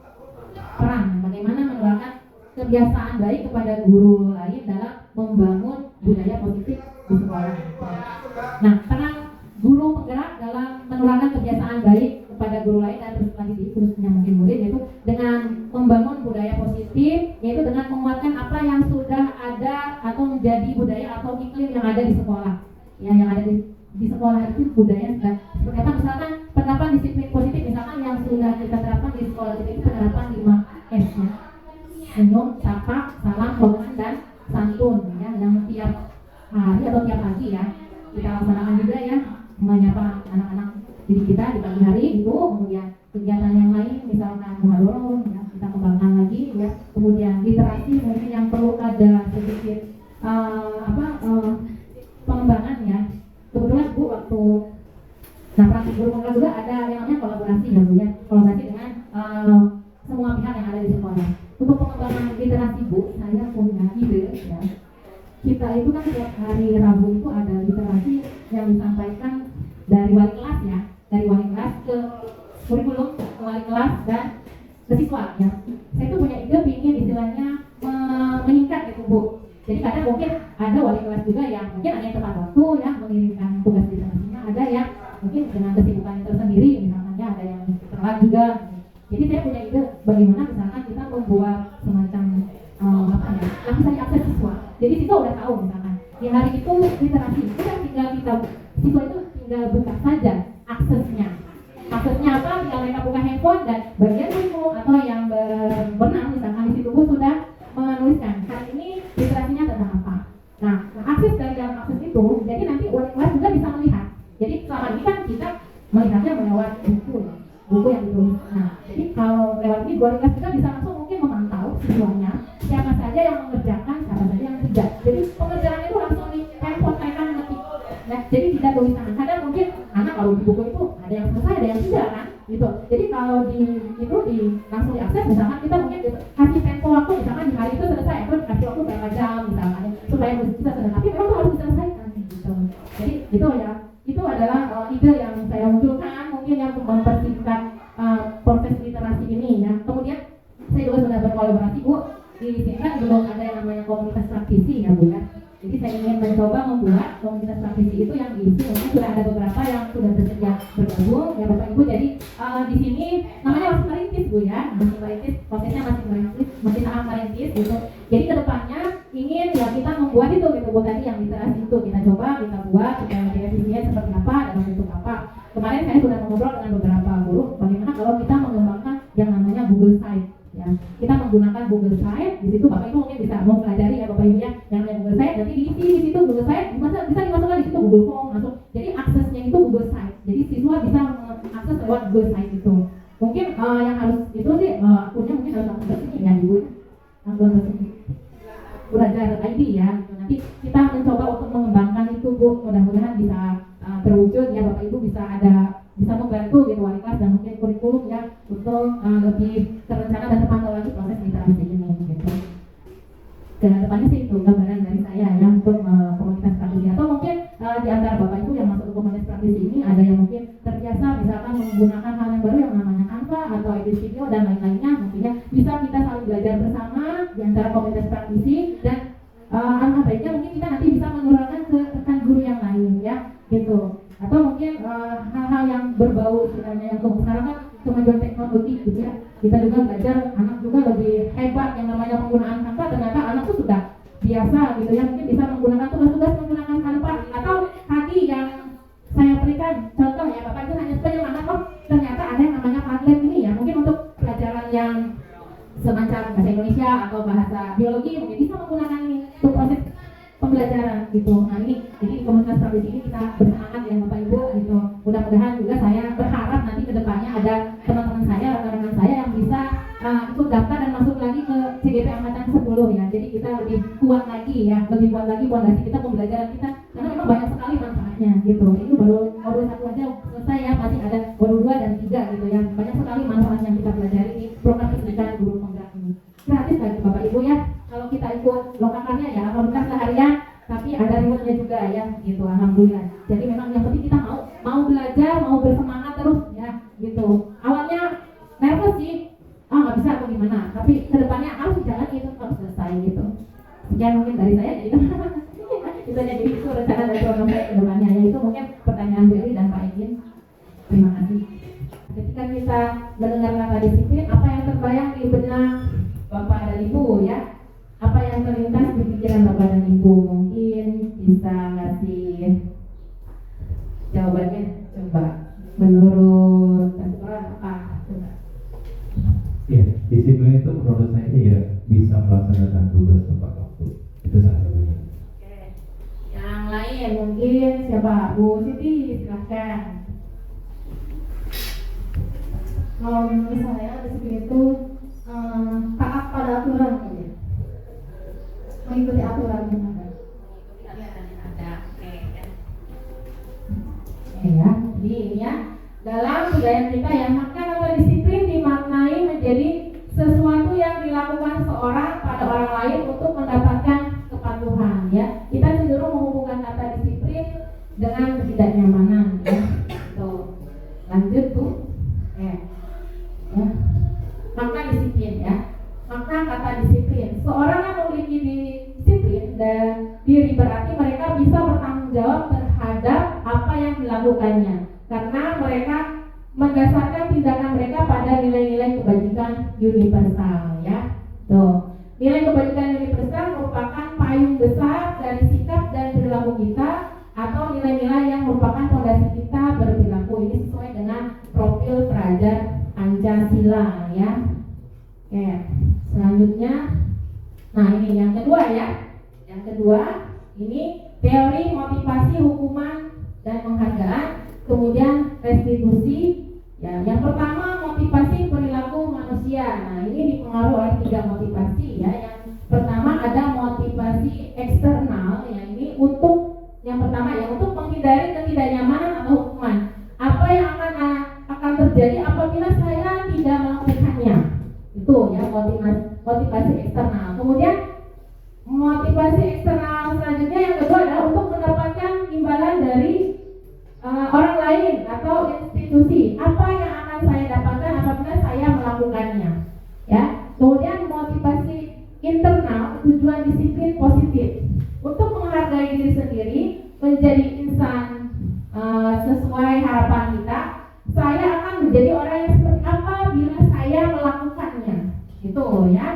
peran, bagaimana menularkan kebiasaan baik kepada guru lain dalam membangun budaya positif di sekolah. Nah, peran guru penggerak dalam menularkan kebiasaan baik kepada guru lain dan khususnya mungkin murid, yaitu dengan membangun budaya positif, yaitu dengan menguatkan apa yang sudah ada atau menjadi budaya atau iklim yang ada di sekolah. Ya, yang ada di sekolah itu budaya sudah seperti apa, misalkan penerapan disiplin positif, misalkan yang sudah kita terapkan di sekolah kita itu penerapan 5S, ya. Senyum, sapa, salam, hormat, dan santun, ya, yang tiap hari atau tiap pagi, ya, kita laksanakan juga, ya, menyapa anak-anak didik kita di pagi hari itu. Kemudian kegiatan yang lain misalkan muhadharah, ya, kita kembangkan lagi, ya. Kemudian literasi mungkin yang perlu ada sedikit pengembangan, ya. Kebetulan Bu waktu praktik guru penggerak juga ada yang namanya kolaborasi, ya, Bu, ya, kolaborasi dengan semua pihak yang ada di sekolah. Untuk pengembangan literasi, Bu, saya punya ide, ya. Kita itu kan setiap hari Rabu itu ada literasi yang disampaikan dari wali kelas, ya, dari wali kelas ke kurikulum, ke wali kelas dan ke siswa, ya. Saya tuh punya ide ingin istilahnya meningkat, gitu, Bu. Jadi kadang mungkin ada wali kelas juga yang mungkin ada yang tepat waktu, ya, mengirimkan tugas literasinya, ada yang mungkin dengan kesibukan tersendiri, misalkan, ya, ada yang telat juga. Jadi saya punya ide bagaimana misalkan kita membuat semacam langsung akses siswa. Jadi siswa udah tahu misalkan di hari itu literasi itu kan tinggal siswa itu tinggal buka saja aksesnya. Aksesnya apa? Tinggal mereka buka handphone dan bagian buku atau yang berwenang misalkan di situ sudah menuliskan hari ini literasinya tentang apa. Nah, akses dari dalam akses itu, jadi nanti wali kelas juga bisa melihat lewat buku ya, buku yang ditulis. Nah, jadi kalau lewat ini guru kelas kita bisa langsung mungkin memantau siswanya, siapa saja yang mengerjakan, siapa saja yang tidak. Jadi pengerjaan itu langsung di handphone mereka ngetik. Ya, jadi tidak tulis tangan. Kadang mungkin anak kalau di buku itu ada yang selesai, ada yang tidak kan, gitu. Jadi kalau di itu di langsung diakses, misalkan kita mungkin kasih tempo waktu, misalkan di hari itu selesai, atau kasih waktu berapa jam misalkan, supaya bisa selesai. Tapi memang itu harus diselesaikan, gitu. Jadi itu ya, itu adalah ide yang saya munculkan, mungkin yang mempersingkat proses literasi ini ya. Kemudian saya juga sudah berkolaborasi Bu, di sini kan belum ada yang namanya komunitas praktisi ya Bu ya. Jadi saya ingin mencoba membuat komunitas praktisi itu yang diisi, mungkin sudah ada beberapa yang sudah bersedia bergabung ya Bapak Ibu. Jadi di sini namanya masih merintis Bu ya, masih merintis, prosesnya masih merintis, masih tahap merintis gitu. Jadi kedepannya ingin ya kita membuat itu gitu Bu, tadi yang literasi itu kita coba, kita buat supaya definisinya seperti apa, dalam bentuk apa. Kemarin saya sudah ngobrol dengan beberapa guru bagaimana kalau kita mengembangkan yang namanya Google Site. Ya, kita menggunakan Google Site, di situ Bapak Ibu mungkin bisa mempelajari ya Bapak Ibu ya, yang namanya Google Site, nanti diisi di situ Google Site, bisa dimasukkan di situ Google Form masuk. Jadi aksesnya itu Google Site. Jadi siswa bisa mengakses lewat Google Site itu. Mungkin yang harus itu sih akunnya mungkin harus akun resmi ya Ibu. Akun resmi. Belajar ID ya. Nanti kita mencoba untuk mengembangkan itu Bu. Mudah-mudahan bisa terwujud ya Bapak Ibu, bisa membantu gitu wali kelas dan mungkin kurikulum ya untuk lebih terencana dan terpantau lagi proses literasi ini gitu. Dan depannya sih itu gambaran dari saya ya untuk komunitas praktisi, atau mungkin di antara Bapak Ibu yang masuk ke komunitas praktisi ini ada yang mungkin terbiasa misalkan menggunakan hal yang baru yang namanya Canva atau edit video dan lain-lainnya, mungkinnya bisa kita saling belajar bersama di antara komunitas praktisi, dan alangkah baiknya mungkin kita nanti bisa menularkan ke rekan guru yang lain ya gitu. Atau mungkin hal-hal yang berbau istilahnya yang sekarang kan kemajuan teknologi gitu ya, kita juga belajar, anak juga lebih hebat yang namanya penggunaan Canva, ternyata anak tuh sudah biasa gitu ya, mungkin bisa menggunakan tugas-tugas menggunakan Canva. Atau tadi yang saya berikan contoh ya Bapak itu hanya sebagai anak, oh ternyata ada yang namanya Padlet ini ya, mungkin untuk pelajaran yang semacam bahasa Indonesia atau bahasa biologi mungkin bisa menggunakan ini untuk proses pembelajaran gitu. Nah ini, jadi di komunitas praktisi ini kita bersemangat ya Bapak Ibu gitu. Mudah-mudahan juga saya berharap nanti kedepannya ada teman-teman saya, rekan-rekan saya yang bisa ikut daftar dan masuk lagi ke CGP Angkatan 10 ya. Jadi kita lebih kuat lagi ya, lebih kuat lagi fondasi kita, pembelajaran kita, karena memang banyak sekali manfaatnya gitu. Ini baru modul 1 aja selesai ya, masih ada modul 2 dan 3 gitu ya. Banyak sekali manfaat yang kita pelajari di program pendidikan guru penggerak ini. Gratis bagi Bapak Ibu ya. Kalau kita ikut lokakannya ya, alhamdulillah seharian, tapi ada rewardnya juga ya, gitu, alhamdulillah. Jadi memang yang penting kita mau belajar, mau bersemangat terus ya, gitu. Awalnya nervous sih, nggak bisa atau gimana, tapi kedepannya harus jalan itu harus selesai gitu. Sekian mungkin dari saya, gitu. Itu aja, jadi itu rencana dari program saya kedepannya. Ya itu mungkin pertanyaan Bu Eli dan Pak Egin. Terima kasih. Ketika kita mendengar kata disiplin, apa yang terbayang di benak Bapak dan Ibu ya? Apa yang terlintas di pikiran Bapak dan Ibu? Mungkin bisa ngasih jawabannya, coba. Menurut apa? Coba. Ya, disiplin itu menurut saya ya bisa melaksanakan tugas tepat waktu. Itu salah satunya. Oke. Yang lain mungkin siapa? Bu Siti, silahkan. Kalau menurut saya disiplin itu taat pada aturan ya. Mengikuti aturan yang ada. Ya, jadi ini ya, dalam budaya kita yang maka kata disiplin dimaknai menjadi sesuatu yang dilakukan seorang pada orang lain untuk mendapatkan kepatuhan ya. Kita cenderung menghubungkan kata disiplin dengan ketidaknyamanan ya. Tuh. Lanjut Bu. Ya. Makna disiplin ya. Makna kata disiplin. Seorang yang memiliki disiplin dan diri berarti mereka bisa bertanggung jawab terhadap apa yang dilakukannya, karena mereka mendasarkan tindakan mereka pada nilai-nilai kebajikan universal ya. Tuh. Nilai kebajikan universal merupakan payung besar dari sikap dan perilaku kita, atau nilai-nilai yang merupakan fondasi kita berperilaku. Ini sesuai dengan profil pelajar Pancasila ya. Oke, selanjutnya, nah ini yang kedua ya. Yang kedua, ini teori motivasi hukuman dan penghargaan, kemudian restitusi, Ya, yang pertama motivasi perilaku manusia. Nah, ini dipengaruhi oleh 3 motivasi ya. Yang pertama ada motivasi eksternal, ya ini untuk yang pertama ya untuk menghindari ketidaknyamanan atau hukuman. Apa yang akan terjadi apabila saya tidak melakukannya? Itu ya motivasi eksternal. Kemudian motivasi eksternal selanjutnya yang kedua adalah untuk mendapatkan imbalan dari orang lain atau institusi. Apa yang akan saya dapatkan apabila saya melakukannya? Ya. Kemudian motivasi internal, tujuan disiplin positif untuk menghargai diri sendiri, menjadi insan sesuai harapan kita. Saya akan menjadi orang yang seperti apa bila saya melakukannya. Itu ya.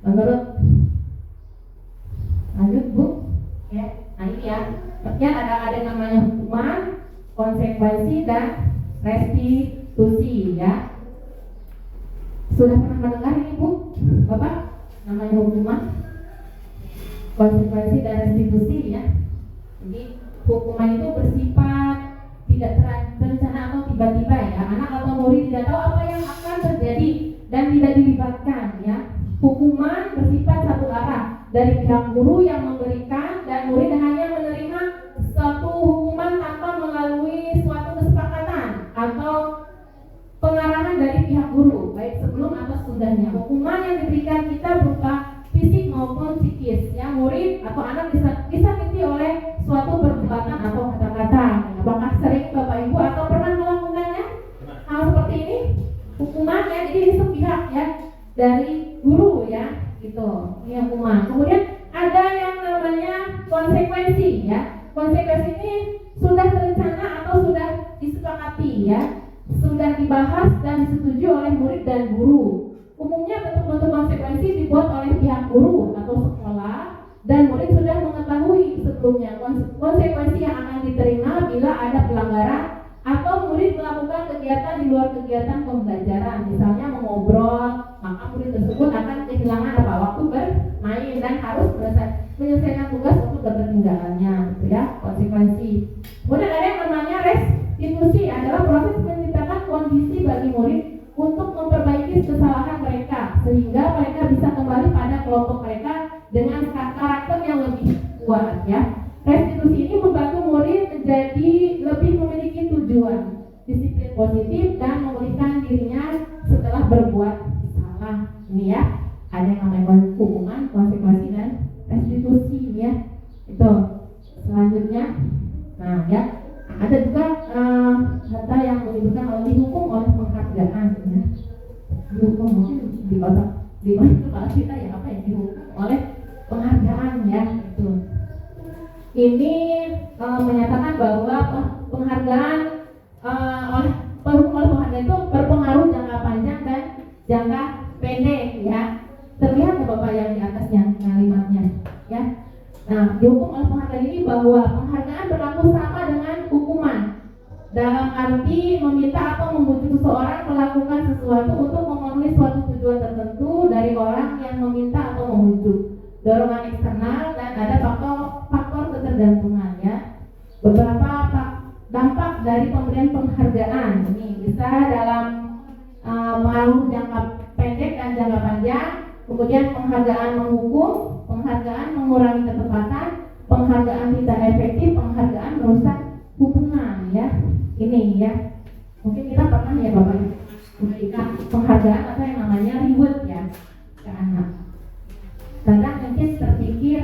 Menurut lanjut Bu. Ya. Nah ini ya. Kemudian ada namanya hukuman, konsekuensi dan restitusi ya. Sudah pernah mendengar ini Bu? Bapak? Namanya hukuman, konsekuensi dan restitusi ya. Jadi hukuman itu bersifat tidak terencana atau tiba-tiba ya. Anak atau murid tidak tahu apa yang akan terjadi dan tidak dilibatkan ya. Hukuman bersifat satu arah dari pihak guru yang memberikan dan murid hanya menerima suatu hukuman tanpa melalui suatu kesepakatan atau pengarahan dari pihak guru baik sebelum atau sesudahnya. Hukuman yang diberikan kita berupa fisik maupun psikis ya. Murid atau anak disakiti oleh suatu perbuatan atau kata-kata. Apakah sering Bapak Ibu atau pernah melakukannya hal seperti ini? Hukuman ya, jadi itu pihak ya dari guru ya, gitu. Ini hukuman. Kemudian ada yang namanya konsekuensi ya. Konsekuensi ini sudah terencana atau sudah disepakati ya, sudah dibahas dan disetujui oleh murid dan guru. Umumnya bentuk-bentuk konsekuensi dibuat oleh pihak guru atau sekolah dan murid sudah mengetahui sebelumnya konsekuensi yang akan diterima bila ada pelanggaran atau murid melakukan kegiatan di luar kegiatan pembelajaran, misalnya mengobrol, maka murid tersebut akan kehilangan waktu bermain dan harus menyelesaikan tugas untuk ketertinggalannya, gitu ya, konsekuensi. Kemudian ada yang namanya restitusi, adalah proses menciptakan kondisi bagi murid untuk memperbaiki kesalahan mereka sehingga mereka bisa kembali pada kelompok mereka dengan karakter yang lebih kuat ya. Restitusi ini membantu murid menjadi lebih memiliki tujuan, disiplin positif dan memulihkan dirinya setelah berbuat salah. Ini ya, ada yang namanya hukuman, konsekuensi dan restitusi ya. Itu selanjutnya. Nah ya, ada juga kata yang menyebutkan kalau dihukum oleh penghargaan ya. Dihukum mungkin di otak kepala kita ya, apa yang dihukum oleh penghargaan ya, itu. Ini menyatakan bahwa penghargaan oleh penghargaan itu berpengaruh jangka panjang dan jangka pendek ya. Terlihat nggak Bapak yang di atasnya kalimatnya ya. Nah, dihukum oleh penghargaan ini bahwa penghargaan berlaku sama dengan hukuman dalam arti meminta atau membujuk seseorang melakukan sesuatu untuk memenuhi suatu tujuan tertentu dari orang yang meminta atau membujuk. Dorongan eksternal dan ada faktor ketergantungan ya. Beberapa dampak dari pemberian penghargaan ini bisa dalam pengaruh jangka pendek dan jangka panjang. Kemudian penghargaan menghukum, penghargaan mengurangi ketepatan, penghargaan tidak efektif, penghargaan merusak hubungan ya. Ini ya. Mungkin kita pernah ya Bapak memberikan penghargaan atau yang namanya reward ya ke anak. Kadang mungkin terpikir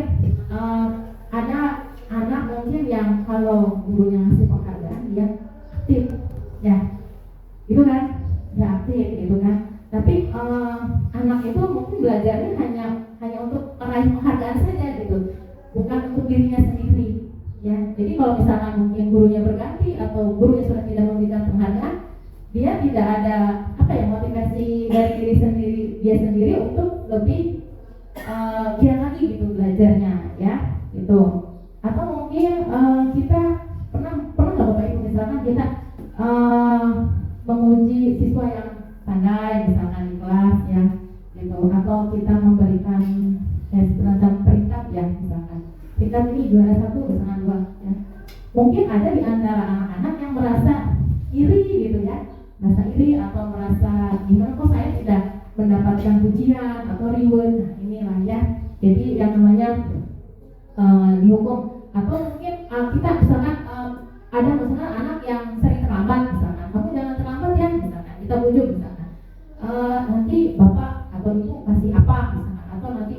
ada anak mungkin yang kalau gurunya ngasih penghargaan dia aktif ya, itu kan, dia aktif gitu kan. Tapi anak itu mungkin belajarnya hanya untuk meraih penghargaan saja gitu, bukan untuk dirinya sendiri ya. Jadi kalau misalkan mungkin gurunya berganti atau gurunya sudah tidak memberikan penghargaan, dia tidak ada motivasi dari dia sendiri untuk lebih giat lagi gitu belajarnya ya, gitu. Atau mungkin kita pernah nggak Bapak Ibu misalkan kita menguji siswa yang pandai misalkan di kelas ya, gitu. Atau kita memberikan semacam peringkat ya, misalkan peringkat ini juara 1 misalkan 2 ya. Mungkin ada di antara anak-anak yang merasa iri gitu ya, merasa ada misalnya anak yang sering terlambat misalkan, kamu jangan terlambat ya misalkan, kita bujuk misalkan, nanti bapak atau ibu kasih apa misalkan, atau nanti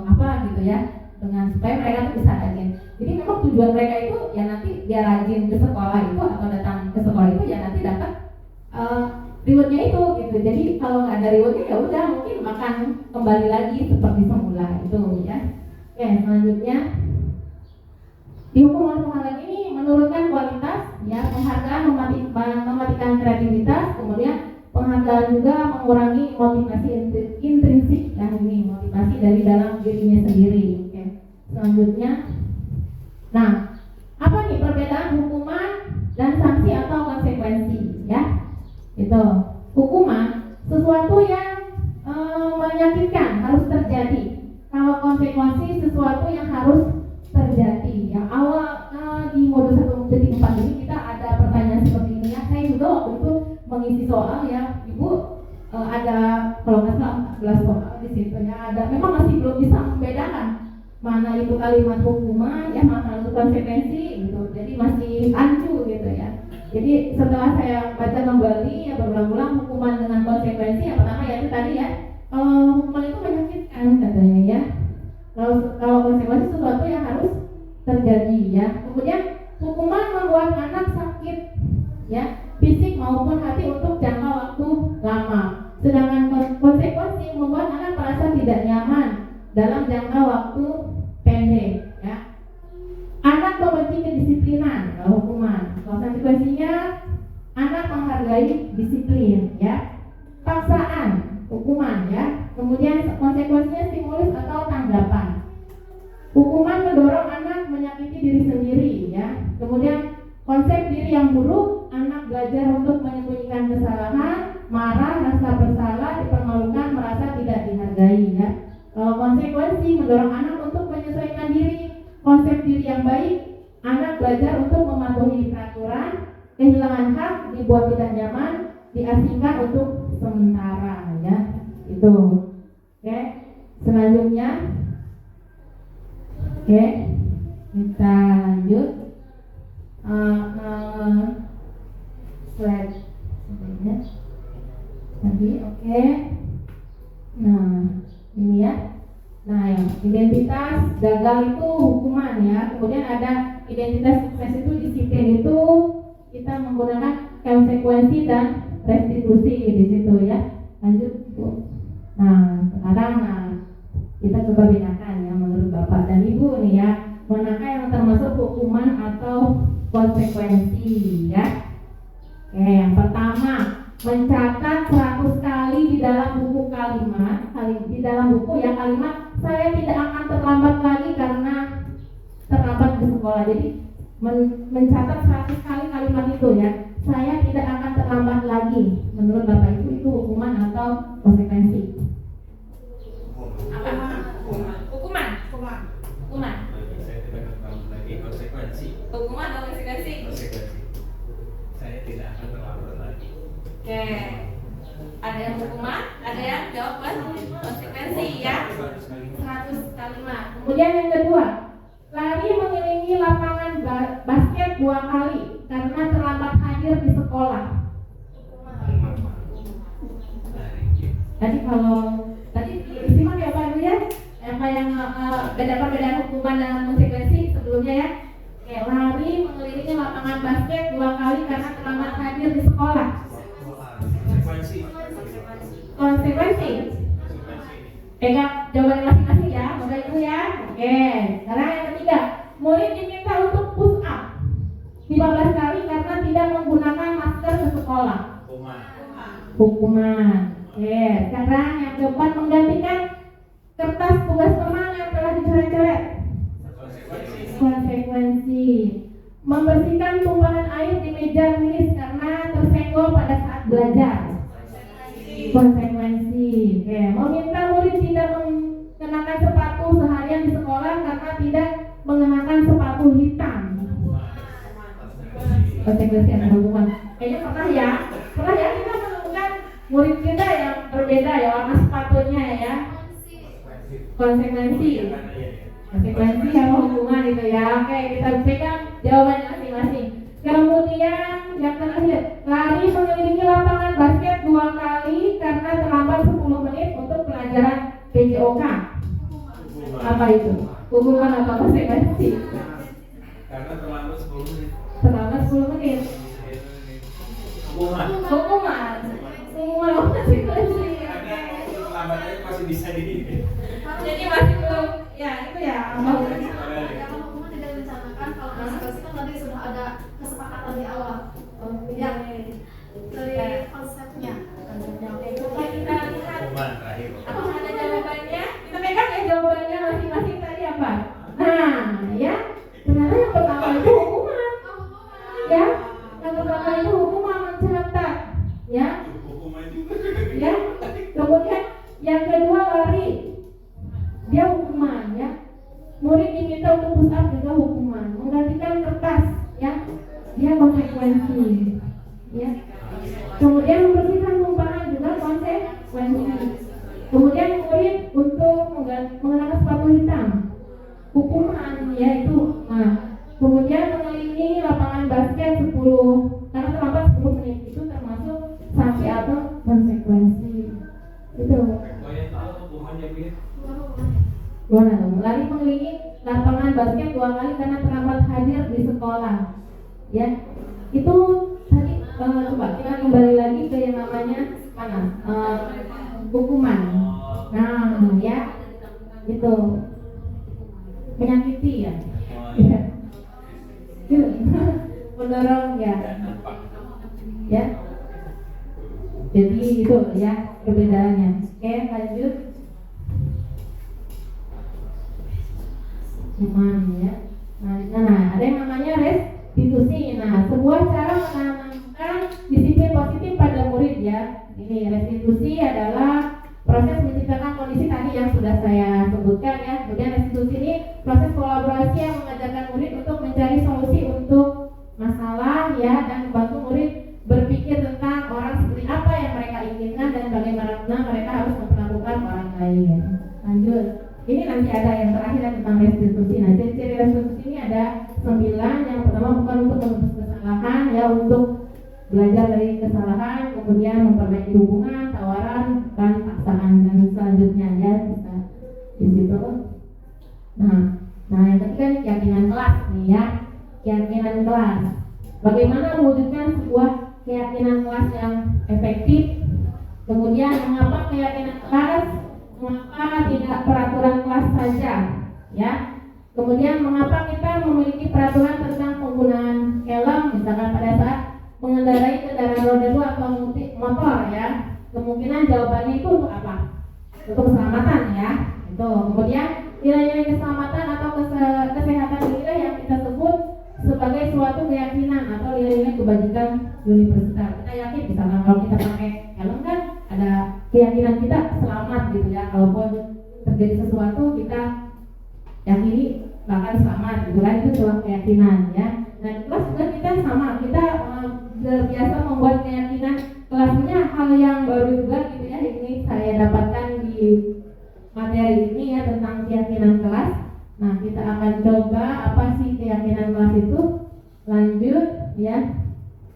apa gitu ya, dengan supaya mereka tuh bisa rajin. Jadi memang tujuan mereka itu ya nanti dia rajin ke sekolah itu atau datang ke sekolah itu ya nanti dapat rewardnya itu gitu. Jadi kalau nggak ada rewardnya ya udah mungkin makan kembali lagi seperti semula itu ya. Oke, selanjutnya di hukum oleh penghalang ini menurunkan kualitas ya, penghargaan mematikan kreativitas, kemudian penghargaan juga mengurangi motivasi intrinsik ya, ini motivasi dari dalam dirinya sendiri. Oke. Selanjutnya, nah apa nih perbedaan hukuman dan sanksi atau konsekuensi ya? Itu hukuman sesuatu yang menyakitkan harus terjadi. Kalau konsekuensi sesuatu yang harus terjadi. Ya awal di modul 1.4 ini kita ada pertanyaan seperti ini ya. Saya juga waktu itu mengisi soal ya, Ibu ada kalau nggak salah 14 soal di situ ya. Ada memang masih belum bisa membedakan mana itu kalimat hukuman ya, mana itu konsekuensi gitu. Jadi masih rancu gitu ya. Jadi setelah saya baca kembali ya berulang-ulang hukuman dengan konsekuensi, yang pertama ya itu tadi ya, kalau hukuman itu menyakitkan katanya ya, kalau konsekuensi sesuatu yang harus terjadi ya. Kemudian hukuman membuat anak sakit ya, fisik maupun hati untuk jangka waktu lama, sedangkan konsekuensi membuat anak merasa tidak nyaman dalam jangka waktu pendek ya. Anak membenci kedisiplinan kalau hukuman, kalau konsekuensinya anak menghargai disiplin ya. Paksaan hukuman ya, kemudian konsekuensinya stimulus atau tanggapan. Hukuman mendorong anak menyakiti diri sendiri ya. Kemudian konsep diri yang buruk, anak belajar untuk menyembunyikan kesalahan, marah, rasa bersalah, dipermalukan, merasa tidak dihargai ya. Kalau konsekuensi mendorong anak untuk menyesuaikan diri, konsep diri yang baik, anak belajar untuk mematuhi peraturan, kehilangan hak, dibuat tidak nyaman, diasingkan untuk sementara ya. Itu. Oke. Selanjutnya oke, kita lanjut slide selanjutnya tadi. Oke. Nah ini ya. Nah yang identitas gagal itu hukuman ya. Kemudian ada identitas sukses itu disiplin, itu kita menggunakan konsekuensi dan restitusi di situ ya. Lanjut Bu. Nah sekarang kita coba bedakan ya menurut Bapak dan Ibu nih ya, manakah yang termasuk hukuman atau konsekuensi ya. Oke, yang pertama mencatat 100 kali di dalam buku kalimat, di dalam buku ya kalimat saya tidak akan terlambat lagi karena terlambat ke sekolah. Jadi mencatat 100 kali kalimat itu ya, saya tidak akan terlambat lagi. Menurut Bapak itu hukuman atau konsekuensi? Hukuman. Saya tidak akan lagi konsekuensi. Hukuman atau konsekuensi? Konsekuensi. Saya tidak akan terlambat lagi. Oke. Ada yang hukuman, ada yang jawaban konsekuensi ya. 100 kalimat. Kemudian yang kedua, lari mengelilingi lapangan basket 2 kali karena terlambat hadir di sekolah. Tadi kalau tadi disimak ya Pak Ibu ya, apa yang perbedaan hukuman dan konsekuensi sebelumnya ya. Oke, lari mengelilingi lapangan basket 2 kali karena terlambat hadir di sekolah. Konsekuensi. Pegang jawaban masing-masing ya, Bapak Ibu ya. Oke, sekarang yang ketiga, murid diminta untuk push up 15 kali karena tidak menggunakan masker ke sekolah. Hukuman. Oke, sekarang yang keempat, menggantikan kertas tugas teman yang telah dicoret-coret. Konsekuensi. Membersihkan tumpahan air di meja tulis karena tersenggol pada saat belajar. Konsekuensi. Oke, meminta murid tidak mengenakan sepatu seharian di sekolah karena tidak mengenakan sepatu hitam. Konsekuensi atau hukuman. Kayaknya pernah ya kita menemukan murid kita yang berbeda ya warna sepatunya ya. Konsekuensi atau hukuman itu ya. Oke, kita pegang jawabannya masing-masing. Apa itu? Hukuman atau konsekuensi? Karena terlambat 10 menit. Terlambat 10 menit. Hukuman. Hukuman. Hukuman atau konsekuensi? Karena terlambatnya masih bisa di. Jadi masih belum, ya itu ya. Kalau hukuman tidak direncanakan, kalau konsekuensi kan tadi sudah ada kesepakatan di awal. Ya, dari konsepnya. Oke, coba kita lihat. Hukuman terakhir. Apa ada jawabannya? Kita pegang ya jawabannya masing-masing tadi apa? Nah, ya. Ternyata yang pertama itu hukuman. Ya. Yang pertama itu hukuman mencatat. Ya. Hukuman juga. Ya. Kemudian yang kedua lari. Dia hukuman ya. Murid diminta untuk push up juga hukuman. Menggantikan kertas ya. Dia konsekuensi. Ya. Kemudian membersihkan tumpahan juga konsekuensi. Kemudian murid untuk mengenakan sepatu hitam, hukuman yaitu. Nah, kemudian mengelilingi lapangan basket 10 karena terlambat 10 menit itu termasuk sanksi atau konsekuensi. Itu. Oh ya, tahu hukumannya begitu. Lari mengelilingi lapangan basket 2 kali karena terlambat hadir di sekolah. Ya, itu tadi coba kita kembali lagi ke yang namanya mana? Hukuman. Nah, ya, itu menyakiti ya. Ya. Mendorong ya. Ya. Jadi itu ya perbedaannya. Oke, lanjut. Hukuman ya. Nah, ada yang namanya restitusi. Nah, sebuah cara menanamkan disiplin positif pada murid ya. Ini restitusi adalah proses menciptakan kondisi tadi yang sudah saya sebutkan ya. Kemudian restitusi ini proses kolaborasi yang mengajarkan murid untuk mencari solusi untuk masalah ya, dan membantu murid berpikir tentang orang seperti apa yang mereka inginkan dan bagaimana mereka harus memperlakukan orang lain. Lanjut. Ini nanti ada yang terakhir tentang restitusi. Nah, ciri-ciri restitusi ini ada 9. Yang pertama bukan untuk menebus kesalahan ya, untuk belajar dari kesalahan, kemudian memperbaiki hubungan, tawaran, dan paksaan, dan selanjutnya ya bisa di situ. Nah yang ketiga ini keyakinan kelas nih ya, keyakinan kelas. Bagaimana mewujudkan sebuah keyakinan kelas yang efektif? Kemudian mengapa keyakinan kelas? Mengapa tidak peraturan kelas saja? Ya. Kemudian mengapa kita memiliki peraturan tentang penggunaan helm, misalkan pada saat mengendarai kendaraan roda 2 atau motor ya. Kemungkinan jawabannya itu untuk apa? Untuk keselamatan ya. Itu. Kemudian nilai-nilai keselamatan atau kesehatan inilah yang kita sebut sebagai suatu keyakinan atau nilai-nilai kebajikan universal. Kita yakin misalkan kalau kita pakai helm kan ada keyakinan kita selamat gitu ya. Kalaupun terjadi sesuatu kita yakini bakal selamat gitu kan, itu sebuah keyakinan ya. Nah, di kelas juga kita sama, kita biasa membuat keyakinan kelasnya hal yang baru juga gitu ya. Ini saya dapatkan di materi ini ya tentang keyakinan kelas. Nah, kita akan coba apa sih keyakinan kelas itu. Lanjut ya.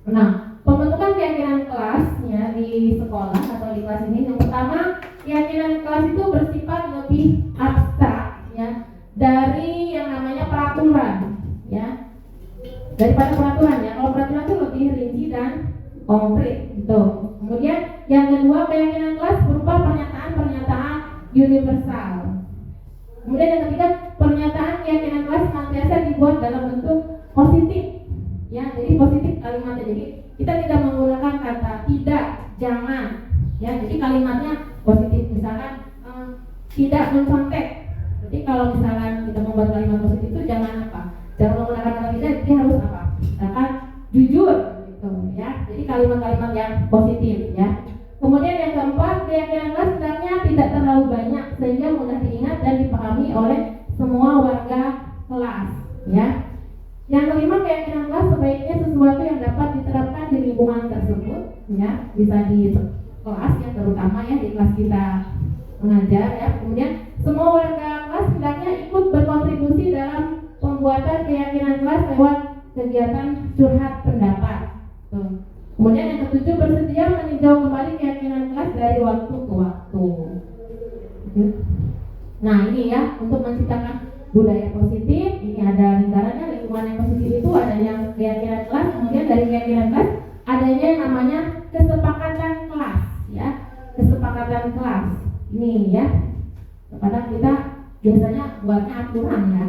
Nah, pembentukan keyakinan kelas ya di sekolah atau di kelas ini, yang pertama, keyakinan kelas itu bersifat lebih abstrak ya dari yang namanya peraturan ya, daripada peraturan ya. Kalau peraturan itu lebih rinci dan konkret gitu. Kemudian yang kedua, keyakinan kelas berupa pernyataan-pernyataan universal. Kemudian yang ketiga, pernyataan keyakinan kelas senantiasa dibuat dalam bentuk positif ya. Jadi positif kalimatnya, jadi kita tidak menggunakan kata tidak, jangan ya. Jadi kalimatnya positif. Misalkan tidak mencontek. Jadi kalau misalkan kita membuat kalimat positif itu jangan apa? Jangan menggunakan kata tidak, dia harus apa? Misalkan jujur gitu ya. Jadi kalimat-kalimat yang positif ya. Kemudian yang keempat, keyakinan kelas hendaknya tidak terlalu banyak sehingga mudah diingat dan dipahami oleh semua warga kelas ya. Yang kelima, keyakinan kelas sebaiknya sesuatu yang dapat diterapkan di lingkungan tersebut ya, bisa di kelas ya, terutama ya di kelas kita mengajar ya. Kemudian semua warga kelas hendaknya ikut berkontribusi dalam pembuatan keyakinan kelas lewat kegiatan curhat pendapat. Tuh. Kemudian yang ketujuh, bersedia meninjau kembali keyakinan kelas dari waktu ke waktu. Nah ini ya, untuk menciptakan budaya positif, ini ada lingkarannya, lingkungan yang positif itu adanya keyakinan kelas, kemudian dari keyakinan kelas adanya yang namanya kesepakatan kelas, ya, kesepakatan kelas. Ini ya, kadang kita biasanya buatnya aturan ya,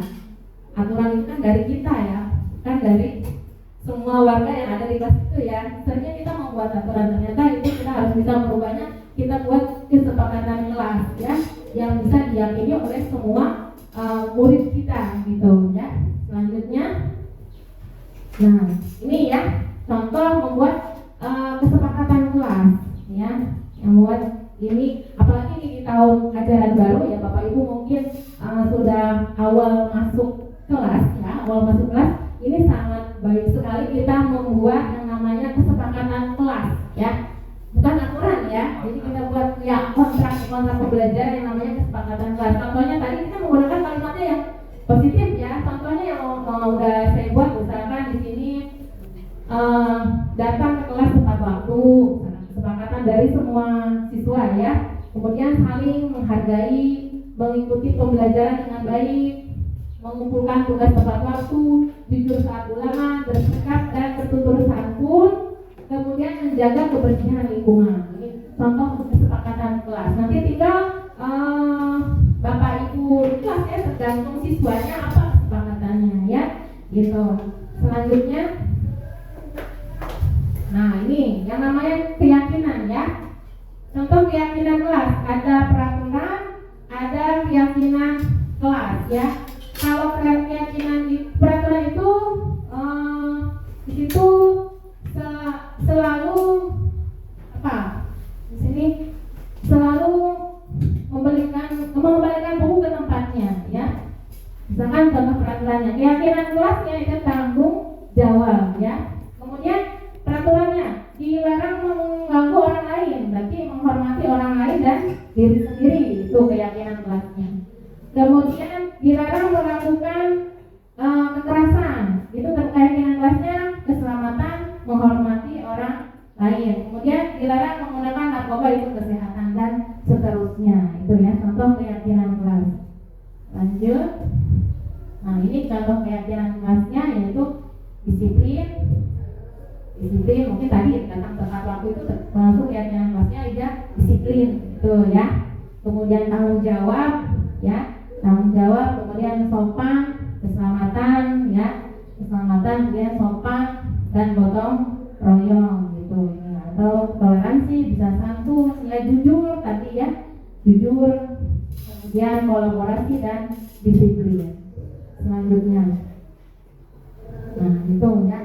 aturan itu kan dari kita ya, kan dari semua warga yang ada di kelas itu ya. Misalnya kita mau buat aturan, ternyata itu kita harus bisa merubahnya, kita buat kesepakatan kelas ya, yang bisa diyakini oleh semua murid kita gitu ya. Selanjutnya, nah ini ya contoh membuat kesepakatan kelas ya, yang membuat ini apalagi di tahun ajaran baru ya, Bapak Ibu mungkin sudah awal masuk kelas ya, awal masuk kelas, ini sangat baik sekali kita membuat yang namanya kesepakatan kelas ya, bukan aturan ya. Jadi kita buat ya kontrak pembelajaran yang namanya kesepakatan kelas. Contohnya tadi kita menggunakan kalimatnya yang positif ya. Contohnya yang udah saya buat, misalkan di sini datang ke kelas tepat waktu, kesepakatan dari semua siswa ya. Kemudian saling menghargai, mengikuti pembelajaran dengan baik, mengumpulkan tugas tepat waktu, jujur saat ulangan, bersikap dan bertutur santun, kemudian menjaga kebersihan lingkungan. Ini contoh kesepakatan kelas. Nanti tinggal Bapak Ibu kelas ya, tergantung siswanya apa kesepakatannya ya, gitu. Selanjutnya, nah ini yang namanya keyakinan ya. Contoh keyakinan kelas, ada peraturan, ada keyakinan kelas ya. Kalau keyakinan di peraturan itu di situ selalu apa? Di sini selalu mengembalikan buku ke tempatnya ya. Misalkan contoh peraturannya, keyakinan kelasnya itu tanggung jawab ya. Kemudian peraturannya dilarang mengganggu orang lain, berarti menghormati orang lain dan diri sendiri, itu keyakinan kelasnya. Kemudian dilarang melakukan kekerasan, itu keyakinan kelasnya keselamatan, menghormati orang lain. Kemudian dilarang menggunakan narkoba, itu kesehatan dan seterusnya. Itu ya contoh keyakinan kelas. Lanjut. Nah ini contoh keyakinan kelasnya yaitu disiplin. Disiplin mungkin tadi datang tepat waktu itu termasuk keyakinan kelasnya ya, disiplin itu ya. Kemudian tanggung jawab ya, tanggung jawab, kemudian sopan, keselamatan ya, keselamatan, kemudian sopan dan gotong royong gitu ya. Atau toleransi, bisa santun ya, jujur tadi ya, jujur, kemudian kolaborasi dan disiplin. Selanjutnya, nah itu ya,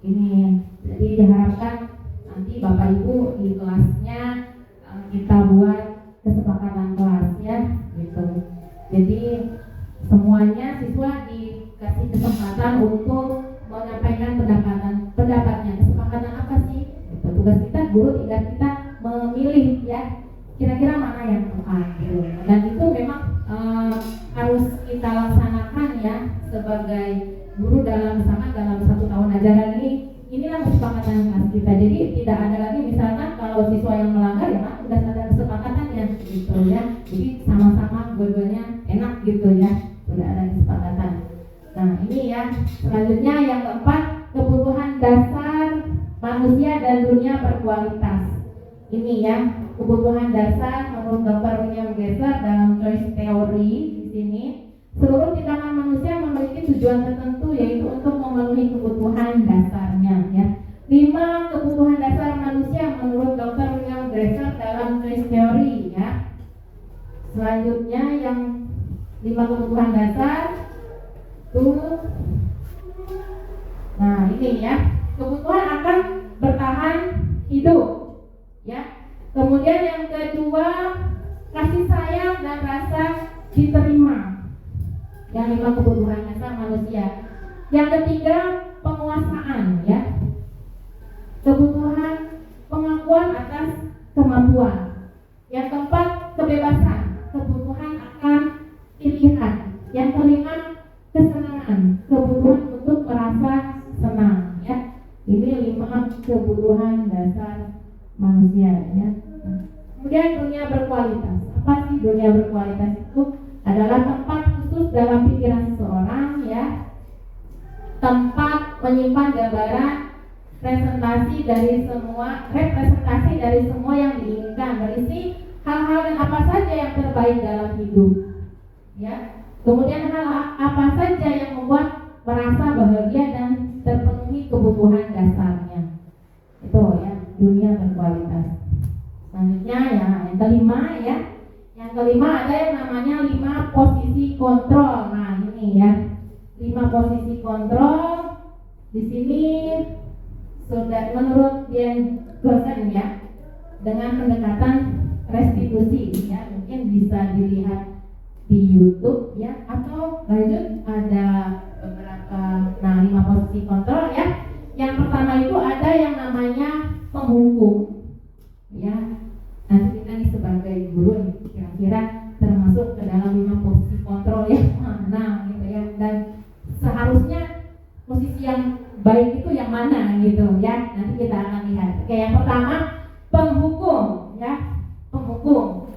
ini jadi diharapkan nanti Bapak Ibu di kelasnya kita buat kesepakatan kelas ya gitu. Jadi semuanya siswa dikasih kesempatan untuk menyampaikan pendapatnya. Kesepakatan apa sih? Gitu. Tugas kita guru tinggal kita memilih ya, kira-kira mana yang tepat gitu. Dan itu memang harus kita laksanakan ya sebagai guru dalam satu tahun ajaran ini. Inilah kesepakatan kelas kita. Jadi tidak ada lagi misalkan kalau siswa yang melanggar ya kan sudah ada kesepakatannya gitu ya. Jadi sama-sama dua-duanya enak gitu ya, sudah ada kesepakatan. Nah ini ya, selanjutnya yang keempat, kebutuhan dasar manusia dan dunia berkualitas. Ini ya, kebutuhan dasar menurut Dr. William Gesser dalam choice theory di sini. Seluruh tindakan manusia memiliki tujuan tertentu, yaitu untuk memenuhi kebutuhan dasarnya ya. 5 kebutuhan dasar manusia menurut Dr. William Gesser dalam choice theory ya. Selanjutnya yang 5 kebutuhan dasar tuh, nah ini ya, kebutuhan akan bertahan hidup ya. Kemudian yang kedua, kasih sayang dan rasa diterima. Yang 5 kebutuhan dasar manusia. Yang ketiga, penguasaan ya. Kebutuhan pengakuan atas kemampuan. Yang keempat, kebebasan. Kebutuhan akan pilihan. Yang kelima, kesenangan. Kebutuhan untuk merasa senang ya. Ini 5 kebutuhan dasar manusia ya. Kemudian dunia berkualitas. Apa sih dunia berkualitas itu? adalah tempat khusus dalam pikiran seseorang, ya, tempat menyimpan gambaran representasi dari semua yang diinginkan, berisi hal-hal dan apa saja yang terbaik dalam hidup, ya. Kemudian hal apa saja yang membuat merasa bahagia dan terpenuhi kebutuhan dasarnya. Itu ya, dunia berkualitas. Selanjutnya ya, yang kelima ya. Yang kelima ada yang namanya 5 posisi kontrol. Nah, ini ya. 5 posisi kontrol. Di sini sudah menurut Dian Gosen ya, dengan pendekatan restitusi ya, mungkin bisa dilihat di YouTube ya, atau lanjut ada beberapa 5 posisi kontrol ya. Yang pertama itu ada yang namanya penghukum ya. Nanti kita nih sebagai guru kira-kira termasuk ke dalam 5 posisi kontrol yang mana gitu ya, dan seharusnya posisi yang baik itu yang mana gitu ya. Nanti kita akan lihat. Oke, yang pertama penghukum ya, penghukum.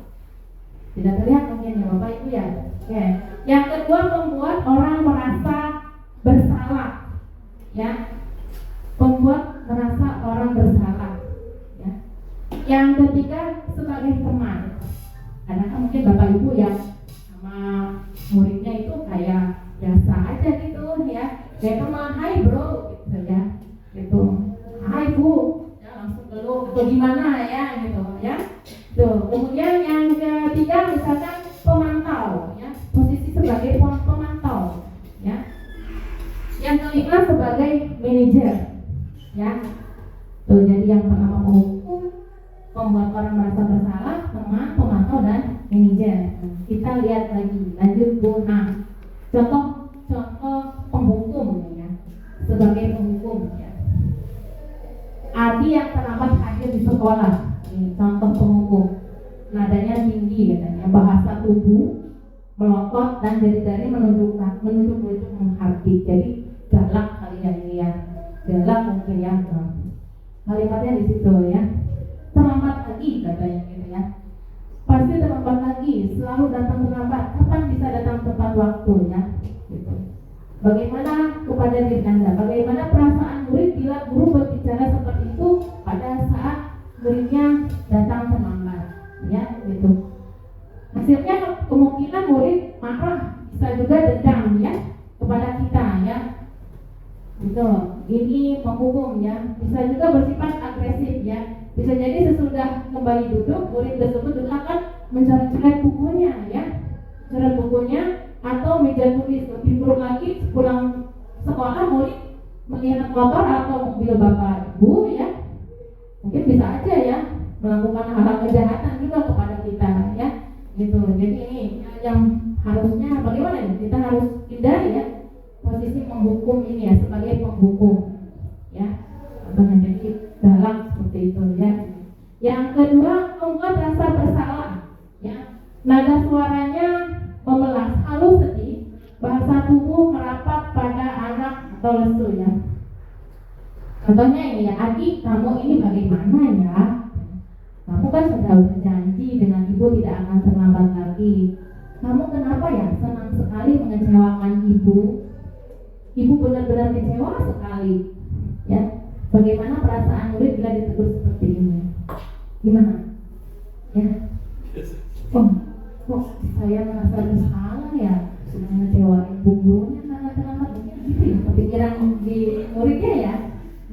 Tidak terlihat mungkin ya Bapak Ibu ya. Oke. Yang kedua membuat orang merasa bersalah ya. Membuat merasa orang bersalah ya. Yang ketiga sebagai teman. Karena kan mungkin Bapak Ibu yang sama muridnya itu kayak biasa aja gitu ya. Kayak teman, hai bro gitu ya. Gitu. Hai Bu. Ya, langsung dulu bagaimana ya gitu ya. Tuh, kemudian yang ketiga misalkan pemantau ya, posisi sebagai pemantau ya. Yang kelima sebagai manajer ya. Tuh, jadi yang pertama penghukum, membuat orang merasa bersalah, teman, pemantau dan manajer. Kita lihat lagi, lanjut Bu. Nah, contoh penghukum ya, sebagai penghukum ya. Adi yang terlambat hadir di sekolah. Ini contoh penghukum. Nadanya tinggi katanya, bahasa tubuh melotot dan jari-jari menunjuk menghardik. Jadi galak kali ya ini ya. Galak mungkin ya. Kalimatnya di situ ya. Terlambat lagi katanya gitu ya. Pasti terlambat lagi, selalu datang terlambat. Kapan bisa datang tepat waktu ya? Gitu. Bagaimana kepada diri Anda? Bagaimana perasaan murid bila guru berbicara seperti itu pada saat muridnya datang terlambat, ya, gitu. Hasilnya kemungkinan murid marah, bisa juga dendam, ya, kepada kita, ya, gitu. Ini menghukum, ya, bisa juga bersifat agresif, ya. Bisa jadi sesudah kembali duduk, murid tersebut juga akan mencoret-coret bukunya, ya, coret bukunya atau meja tulis. Lebih buruk lagi, pulang sekolah murid melihat motor atau mobil bapak ibu, ya. Mungkin bisa aja ya melakukan hal-hal kejahatan juga kepada kita ya, gitu. Jadi ini yang harusnya bagaimana ya? Kita harus hindari ya posisi menghukum ini ya, sebagai penghukum ya, atau menjadi galak seperti itu ya. Yang kedua, membuat rasa bersalah ya. Nada suaranya memelas, halus, sedih, bahasa tubuh merapat pada anak atau lesu ya. Contohnya ini ya, adik kamu ini bagaimana ya? Kamu kan sudah berjanji dengan ibu tidak akan terlambat lagi. Kamu kenapa ya senang sekali mengecewakan ibu? Ibu benar-benar kecewa sekali. Ya, bagaimana perasaan murid bila ditegur seperti ini? Gimana? Ya, kok saya merasa bersalah ya sudah mengecewakan ibu gurunya karena terlambat gitu ya? Kepikiran di muridnya ya.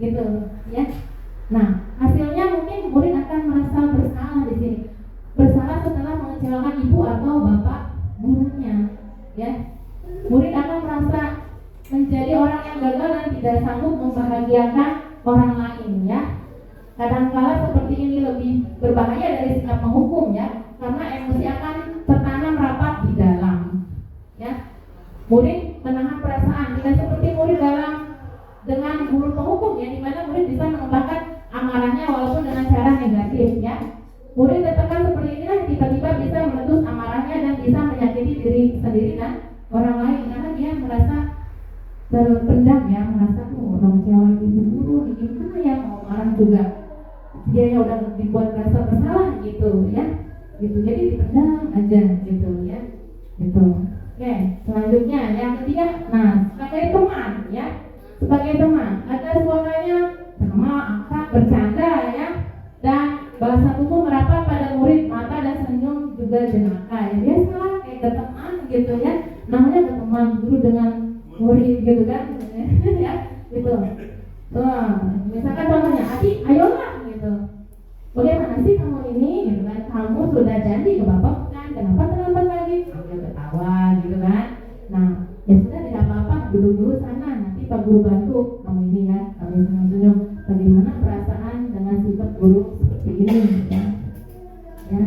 Gitu ya. Nah, hasilnya mungkin murid akan merasa bersalah di sini. Bersalah setelah mengecewakan ibu atau bapak gurunya, ya. Murid akan merasa menjadi orang yang gagal dan tidak sanggup membahagiakan orang lain, ya. Kadangkala seperti ini lebih berbahaya dari sikap menghukum, ya, karena emosi akan tertanam rapat di dalam, ya. Murid menahan perasaan, tidak seperti murid dengan guru penghukum ya, di mana murid bisa mengembangkan amarahnya walaupun dengan cara negatif ya. Murid tertekan seperti inilah tiba-tiba bisa meletus amarahnya dan bisa menyakiti diri sendiri dan orang lain karena dia merasa terpendam ya, merasa orang kecewa ibu guru gimana ya, mau marah juga dia yang udah dibuat rasa bersalah gitu ya, gitu. Jadi dipendam aja gitu ya. Gitu. Oke, selanjutnya yang ketiga, nah sebagai teman ya, sebagai teman ada suaranya sama, akrab, bercanda ya, dan bahasa tubuh merapat pada murid, mata dan senyum juga jenaka ya. Biasalah kayak ke teman gitu ya, namanya ke teman guru dengan murid gitu kan ya, gitu. Wah, misalkan contohnya, adik, ayolah gitu. Bagaimana sih kamu ini gitu kan? Kamu sudah janji ke bapak kan? Kenapa terlambat lagi? Dia ketawa gitu kan. Nah, ya sudah tidak apa-apa, duduk dulu sana, nanti Pak Guru bantu kamu ini ya. Kami senyum-senyum. Bagaimana perasaan dengan sifat guru seperti ini ya? Ya.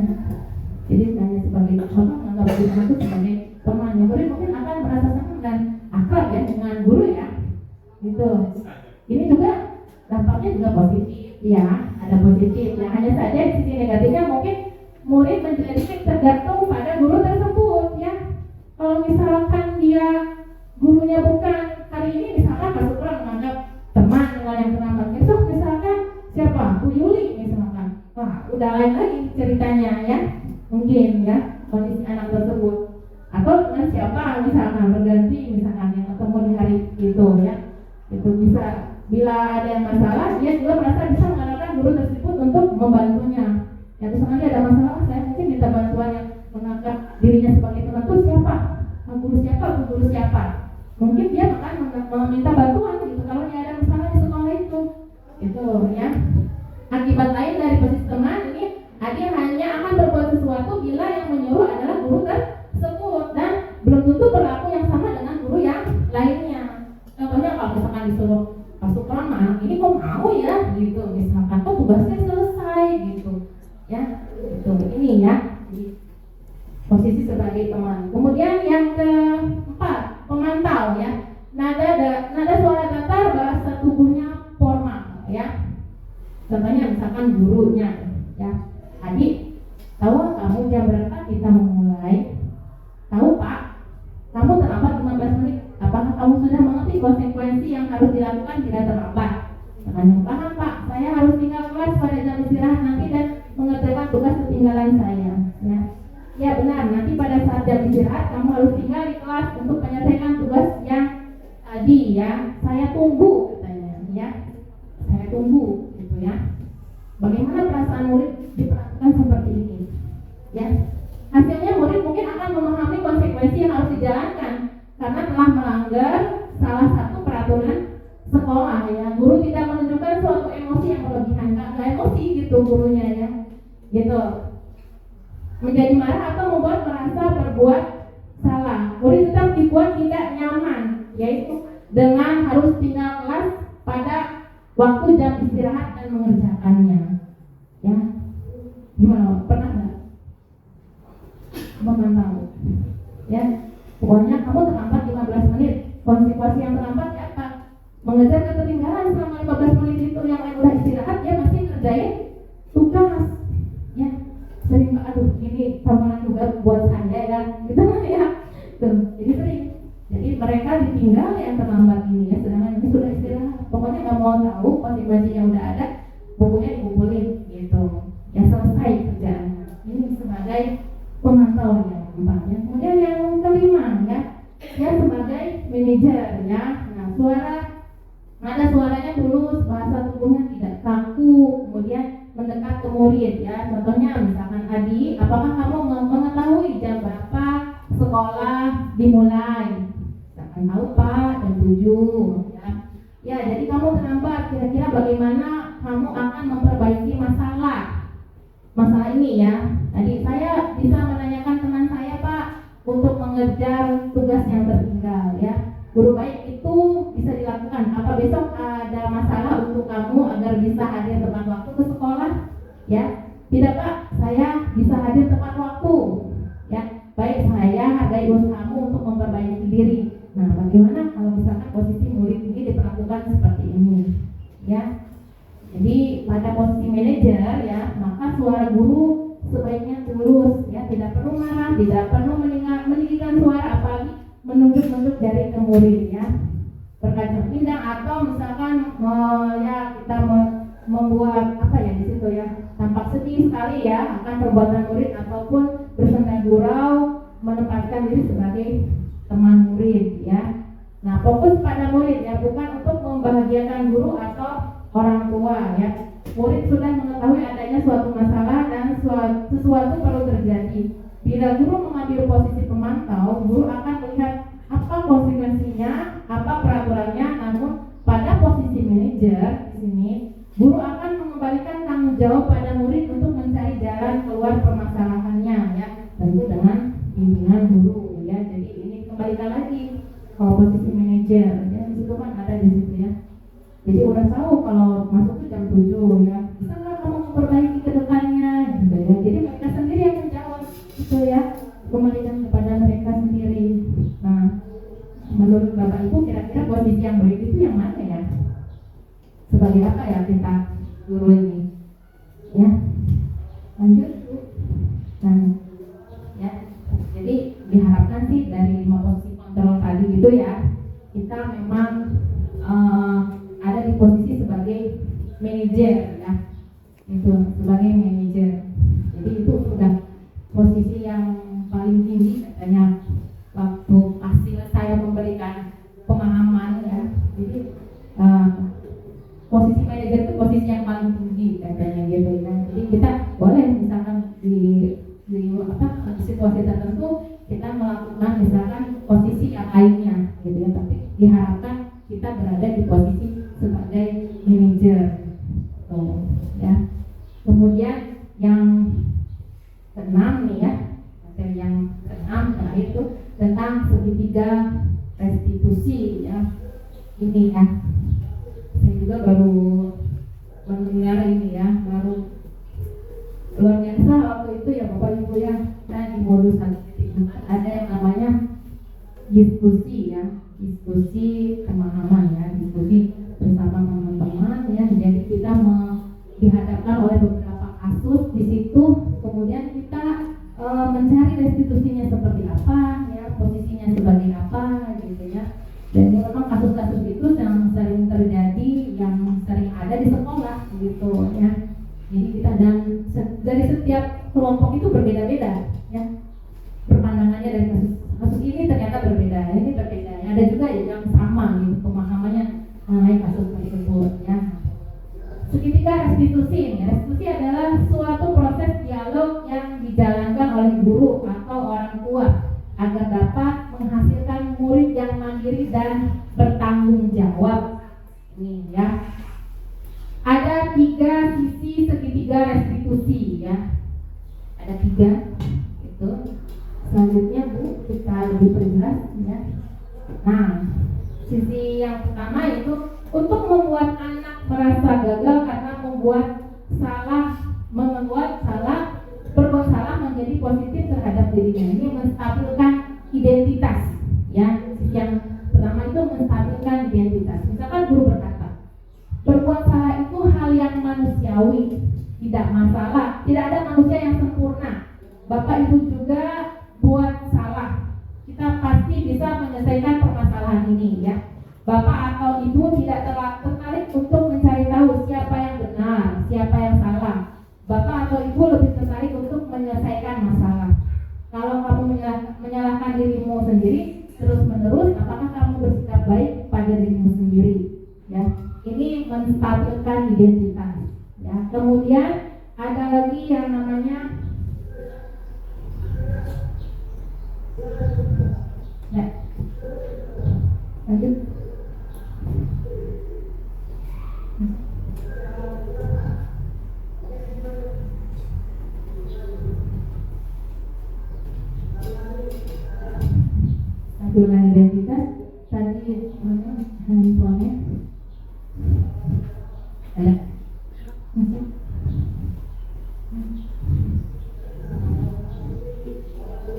Jadi hanya sebagai contoh menganggap guru itu sebagai teman. Yang murid mungkin akan merasa senang dan akrab ya dengan guru ya. Gitu. Ini juga dampaknya juga positif ya, ada positif ya. Hanya saja di sisi negatifnya mungkin murid menjadi tergantung pada guru tersebut ya. Kalau misalkan dia gurunya bukan hari ini, misalkan Pak Supra menganggap teman dengan yang terlambat, besok misalkan siapa? Bu Yuli misalkan, wah udah lain lagi ceritanya ya, mungkin ya kondisi anak tersebut. Atau dengan siapa misalkan berganti, misalkan yang ketemu di hari itu ya, itu bisa. Bila ada yang masalah, dia juga merasa bisa mengandalkan guru tersebut untuk membantunya. Ya, misalkan dia ada masalah, saya mungkin minta bantuan yang menganggap dirinya sebagai teman itu siapa? Guru siapa? Guru siapa? Mungkin dia akan meminta bantuan gitu kalau dia ada masalah di sekolah itu. Itu ya. Akibat lain dari posisi teman ini, dia hanya akan berbuat sesuatu bila yang menyuruh adalah guru tersebut dan belum tentu berlaku yang sama dengan guru yang lainnya. Contohnya kalau misalkan disuruh masuk ramah, ini kok mau ya gitu, misalkan kok tugasnya selesai gitu ya, itu ini ya posisi sebagai teman. Kemudian yang keempat, pemantau ya, nada suara datar, bahasa tubuhnya formal ya. Contohnya misalkan gurunya ya, adik, tahu kamu jam berapa kita memulai? Tahu Pak, kamu terlambat 15 menit. Apakah kamu sudah mengerti konsekuensi yang harus dilakukan jika terlambat? Makanya paham Pak, saya harus tinggal kelas pada jam istirahat nanti dan mengerjakan tugas ketinggalan saya. Ya benar, nanti pada saat jam istirahat kamu harus tinggal di kelas untuk menyelesaikan tugas yang tadi ya. Saya tunggu katanya ya. Saya tunggu gitu ya. Bagaimana perasaan murid diperlakukan seperti ini? Ya. Hasilnya murid mungkin akan memahami konsekuensi yang harus dijalankan karena telah melanggar salah satu peraturan sekolah ya. Guru tidak menunjukkan suatu emosi yang berlebihan, nggak emosi gitu gurunya ya, gitu. Menjadi marah atau membuat merasa berbuat salah. Murid tetap dibuat tidak nyaman, yaitu dengan harus tinggal kelas pada waktu jam istirahat dan mengerjakannya. Ya, gimana? Pernah nggak memantau? Ya. Pokoknya kamu terlambat 15 menit. Konsekuensi yang terlambat ya apa? Mengejar ketertinggalan selama 15 menit itu. Yang lain udah istirahat, dia masih kerjain tugas. Ya, sering aduh ini tawaran tugas buat saya ya, gitu ya. Tuh, jadi sering. Jadi mereka ditinggal yang terlambat ini ya, sedangkan ini sudah istirahat. Pokoknya nggak mau tahu konsekuensinya udah ada, bukunya dikumpulin gitu. Ya selesai kerjaannya. Ini sebagai pemantau ya. Kemudian yang kelima ya sebagai manajer ya. Nah suaranya tulus, bahasa tubuhnya tidak kaku, kemudian mendekat ke murid ya. Contohnya misalkan Adi, apakah kamu mengetahui jam berapa sekolah dimulai? Misalkan tahu Pak, jam 7 ya. Ya jadi kamu terlambat, kira-kira bagaimana kamu akan memperbaiki masalah ini ya. Tadi saya bisa menanyakan teman saya Pak untuk mengejar tugas yang tertinggal ya. Guru baik itu bisa dilakukan. Apa besok ada masalah untuk kamu agar bisa hadir tepat waktu ke sekolah? Ya, tidak Pak, saya bisa hadir tepat waktu. Ya, baik saya hargai usahamu untuk memperbaiki diri. Nah, bagaimana kalau misalkan posisi murid ini diperlakukan seperti ini? Ya, jadi pada posisi manajer ya, maka suara guru sebaiknya tulus ya, tidak perlu marah, tidak perlu meninggikan suara, apalagi menunjuk-nunjuk jari ke murid ya, berkaca pindang atau misalkan ya kita membuat apa ya di situ ya, tampak sedih sekali ya akan perbuatan murid ataupun bersenda gurau menempatkan diri sebagai teman murid ya. Nah, fokus pada murid ya, bukan untuk membahagiakan guru atau orang tua ya. Murid sudah mengetahui adanya suatu masalah dan sesuatu perlu terjadi. Bila guru mengambil posisi pemantau, guru akan melihat apa konsekuensinya, apa peraturannya. Namun pada posisi manajer di sini, guru akan mengembalikan tanggung jawab pada murid untuk mencari jalan keluar permasalahannya ya, tentu dengan pimpinan guru ya. Jadi ini kembalikan lagi kalau posisi manajer ya, di situ kan ada di situ ya. Jadi udah tahu kalau masuk ke jam 7 ya, bisa nggak kamu memperbaiki ke depannya gitu ya. Jadi mereka sendiri yang menjawab gitu ya, kembalikan kepada mereka sendiri. Nah, menurut Bapak Ibu kira-kira posisi yang baik itu yang mana ya? Sebagai apa ya kita guru ini? Ya, lanjut. Nah, ya. Jadi diharapkan sih dari 5 posisi kontrol tadi itu ya, kita memang ada di posisi sebagai manajer ya, itu sebagai manajer. Jadi itu sudah posisi yang paling tinggi katanya waktu hasil saya memberikan pemahaman ya. Jadi posisi manajer itu posisi yang paling tinggi katanya gitu ya. Jadi kita boleh misalkan di situasi tertentu kita melakukan misalkan posisi yang lainnya gitu ya, tapi diharapkan kita berada di posisi sebagai manajer ya. Kemudian yang keenam nih ya, materi yang keenam yaitu tentang segitiga restitusi ya. Ini ya, saya juga baru mendengar ini ya, baru luar biasa waktu itu ya Bapak Ibu ya. Nah, di modul 1.4 ada yang namanya diskusi ya, diskusi pemahaman ya, diskusi bersama teman-teman ya. Jadi kita dihadapkan oleh beberapa kasus di situ, kemudian kita mencari restitusinya seperti apa ya, posisinya sebagai apa gitu ya. Dan memang kasus-kasus itu yang sering terjadi, yang sering ada di sekolah gitu ya. Jadi kita dan dari setiap kelompok itu berbeda-beda ya, perpandangannya dari kasus ini ternyata berbeda, ini berbeda. Ada juga yang sama gitu pemahamannya mengenai kasus tersebut ya. Segitiga restitusi ini, restitusi adalah suatu proses dialog yang dijalankan oleh guru atau orang tua agar dapat menghasilkan murid yang mandiri dan bertanggung jawab. Ini ya. Ada 3 sisi segitiga restitusi ya. Ada 3 itu. Selanjutnya Bu, kita lebih perjelas ya. Nah, sisi yang pertama itu untuk membuat anak merasa gagal karena berbuat salah menjadi positif terhadap dirinya. Ini menstabilkan identitas ya. Sisi yang pertama itu menstabilkan identitas. Misalkan guru berkata, berbuat salah itu hal yang manusiawi, tidak masalah. Tidak ada manusia yang sempurna. Bapak Ibu juga buat salah. Kita pasti bisa menyelesaikan permasalahan ini ya. Bapak atau Ibu tidak tertarik untuk mencari tahu siapa yang benar, siapa yang salah. Bapak atau Ibu lebih tertarik untuk menyelesaikan masalah. Kalau kamu menyalahkan dirimu sendiri terus-menerus, apakah kamu bersikap baik pada dirimu sendiri? Ya, ini menstabilkan identitas. Ya, kemudian ada lagi yang namanya ya, lanjut. Stabilkan identitas tadi mana handphonenya ada masuk.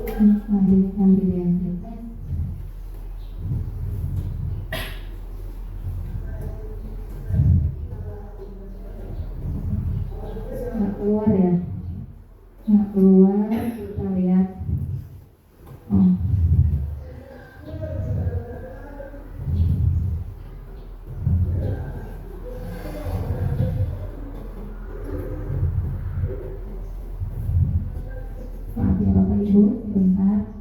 Stabilkan identitas nggak keluar ya, nggak keluar. Kita lihat maaf ya Bapak Ibu sebentar.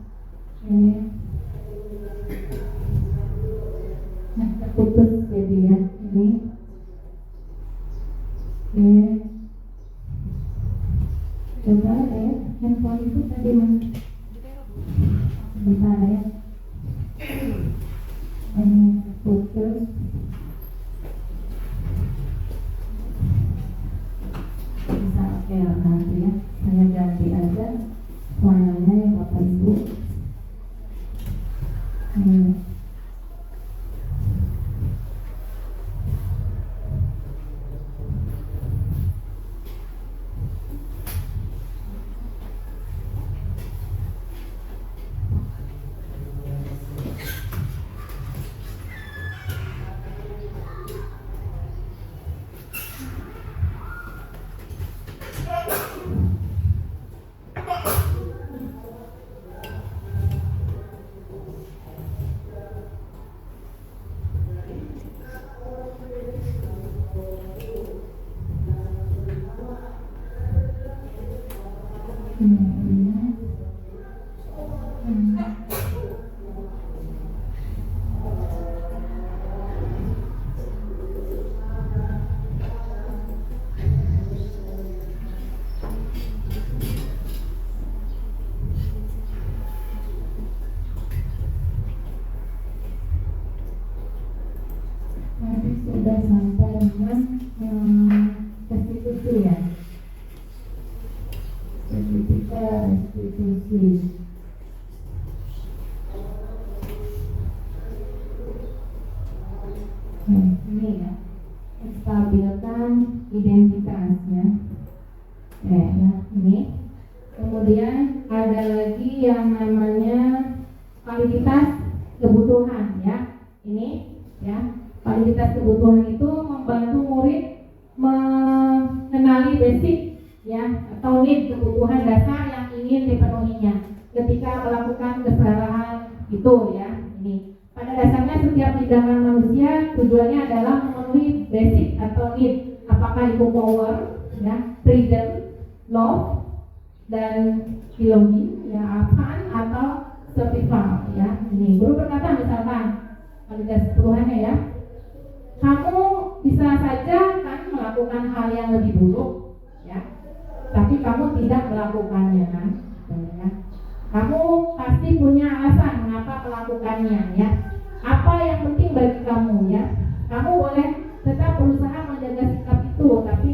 Oke. Coba ya, handphone itu tadi mana? Bentar ya. Ini putus. Bisa oke nanti ya. Saya ganti aja warnanya ya Bapak Ibu. Tadi sudah sampai dengan restitusi ya. Restitusi. Ini ya, stabilkan identitasnya. Ya, ini. Kemudian ada lagi yang namanya validitas kebutuhan ya. Ini ya. Validitas kebutuhan itu membantu murid mengenali basic ya atau need kebutuhan dasar yang ingin dipenuhinya ketika melakukan kesalahan itu ya. Ini pada dasarnya setiap tindakan manusia tujuannya adalah memenuhi basic atau need, apakah itu power ya, freedom, love dan belonging ya, fun atau survival ya. Ini guru berkata misalkan validitas kebutuhannya ya, kamu bisa saja kan melakukan hal yang lebih buruk ya, tapi kamu tidak melakukannya kan ya. Kamu pasti punya alasan mengapa melakukannya ya. Apa yang penting bagi kamu ya, kamu boleh tetap berusaha menjaga sikap itu, tapi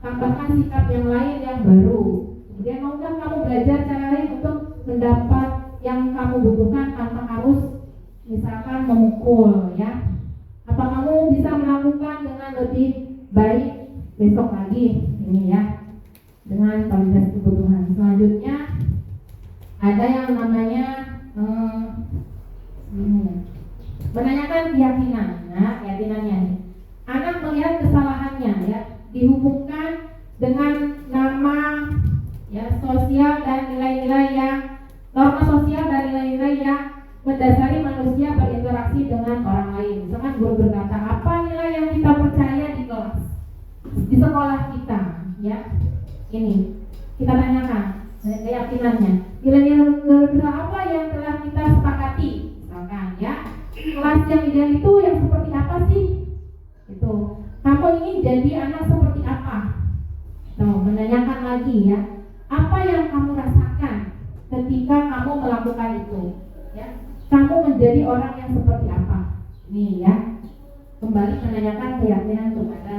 tambahkan sikap yang lain yang baru. Kemudian maukah kamu belajar cara lain untuk mendapat yang kamu butuhkan tanpa harus misalkan memukul ya. Apa kamu bisa melakukan dengan lebih baik besok lagi ini ya, dengan validitas kebutuhan. Selanjutnya ada yang namanya menanyakan keyakinan. Nah, keyakinannya nih, anak melihat kesalahannya ya dihubungkan dengan nama ya sosial dan nilai-nilai yang norma sosial dan nilai-nilai yang mendasari manusia berinteraksi dengan orang lain. Misalkan guru berkata, apa nilai yang kita percaya di kelas, di sekolah kita ya, ini kita tanyakan keyakinannya, nilai-nilai apa yang telah kita sepakati. Misalkan ya, kelas yang ideal itu yang seperti apa sih? Itu kamu ingin jadi anak seperti apa? Tuh, menanyakan lagi ya, apa yang kamu rasakan ketika kamu melakukan itu ya, kamu menjadi orang yang seperti apa? Nih ya, kembali menanyakan keyakinan kepada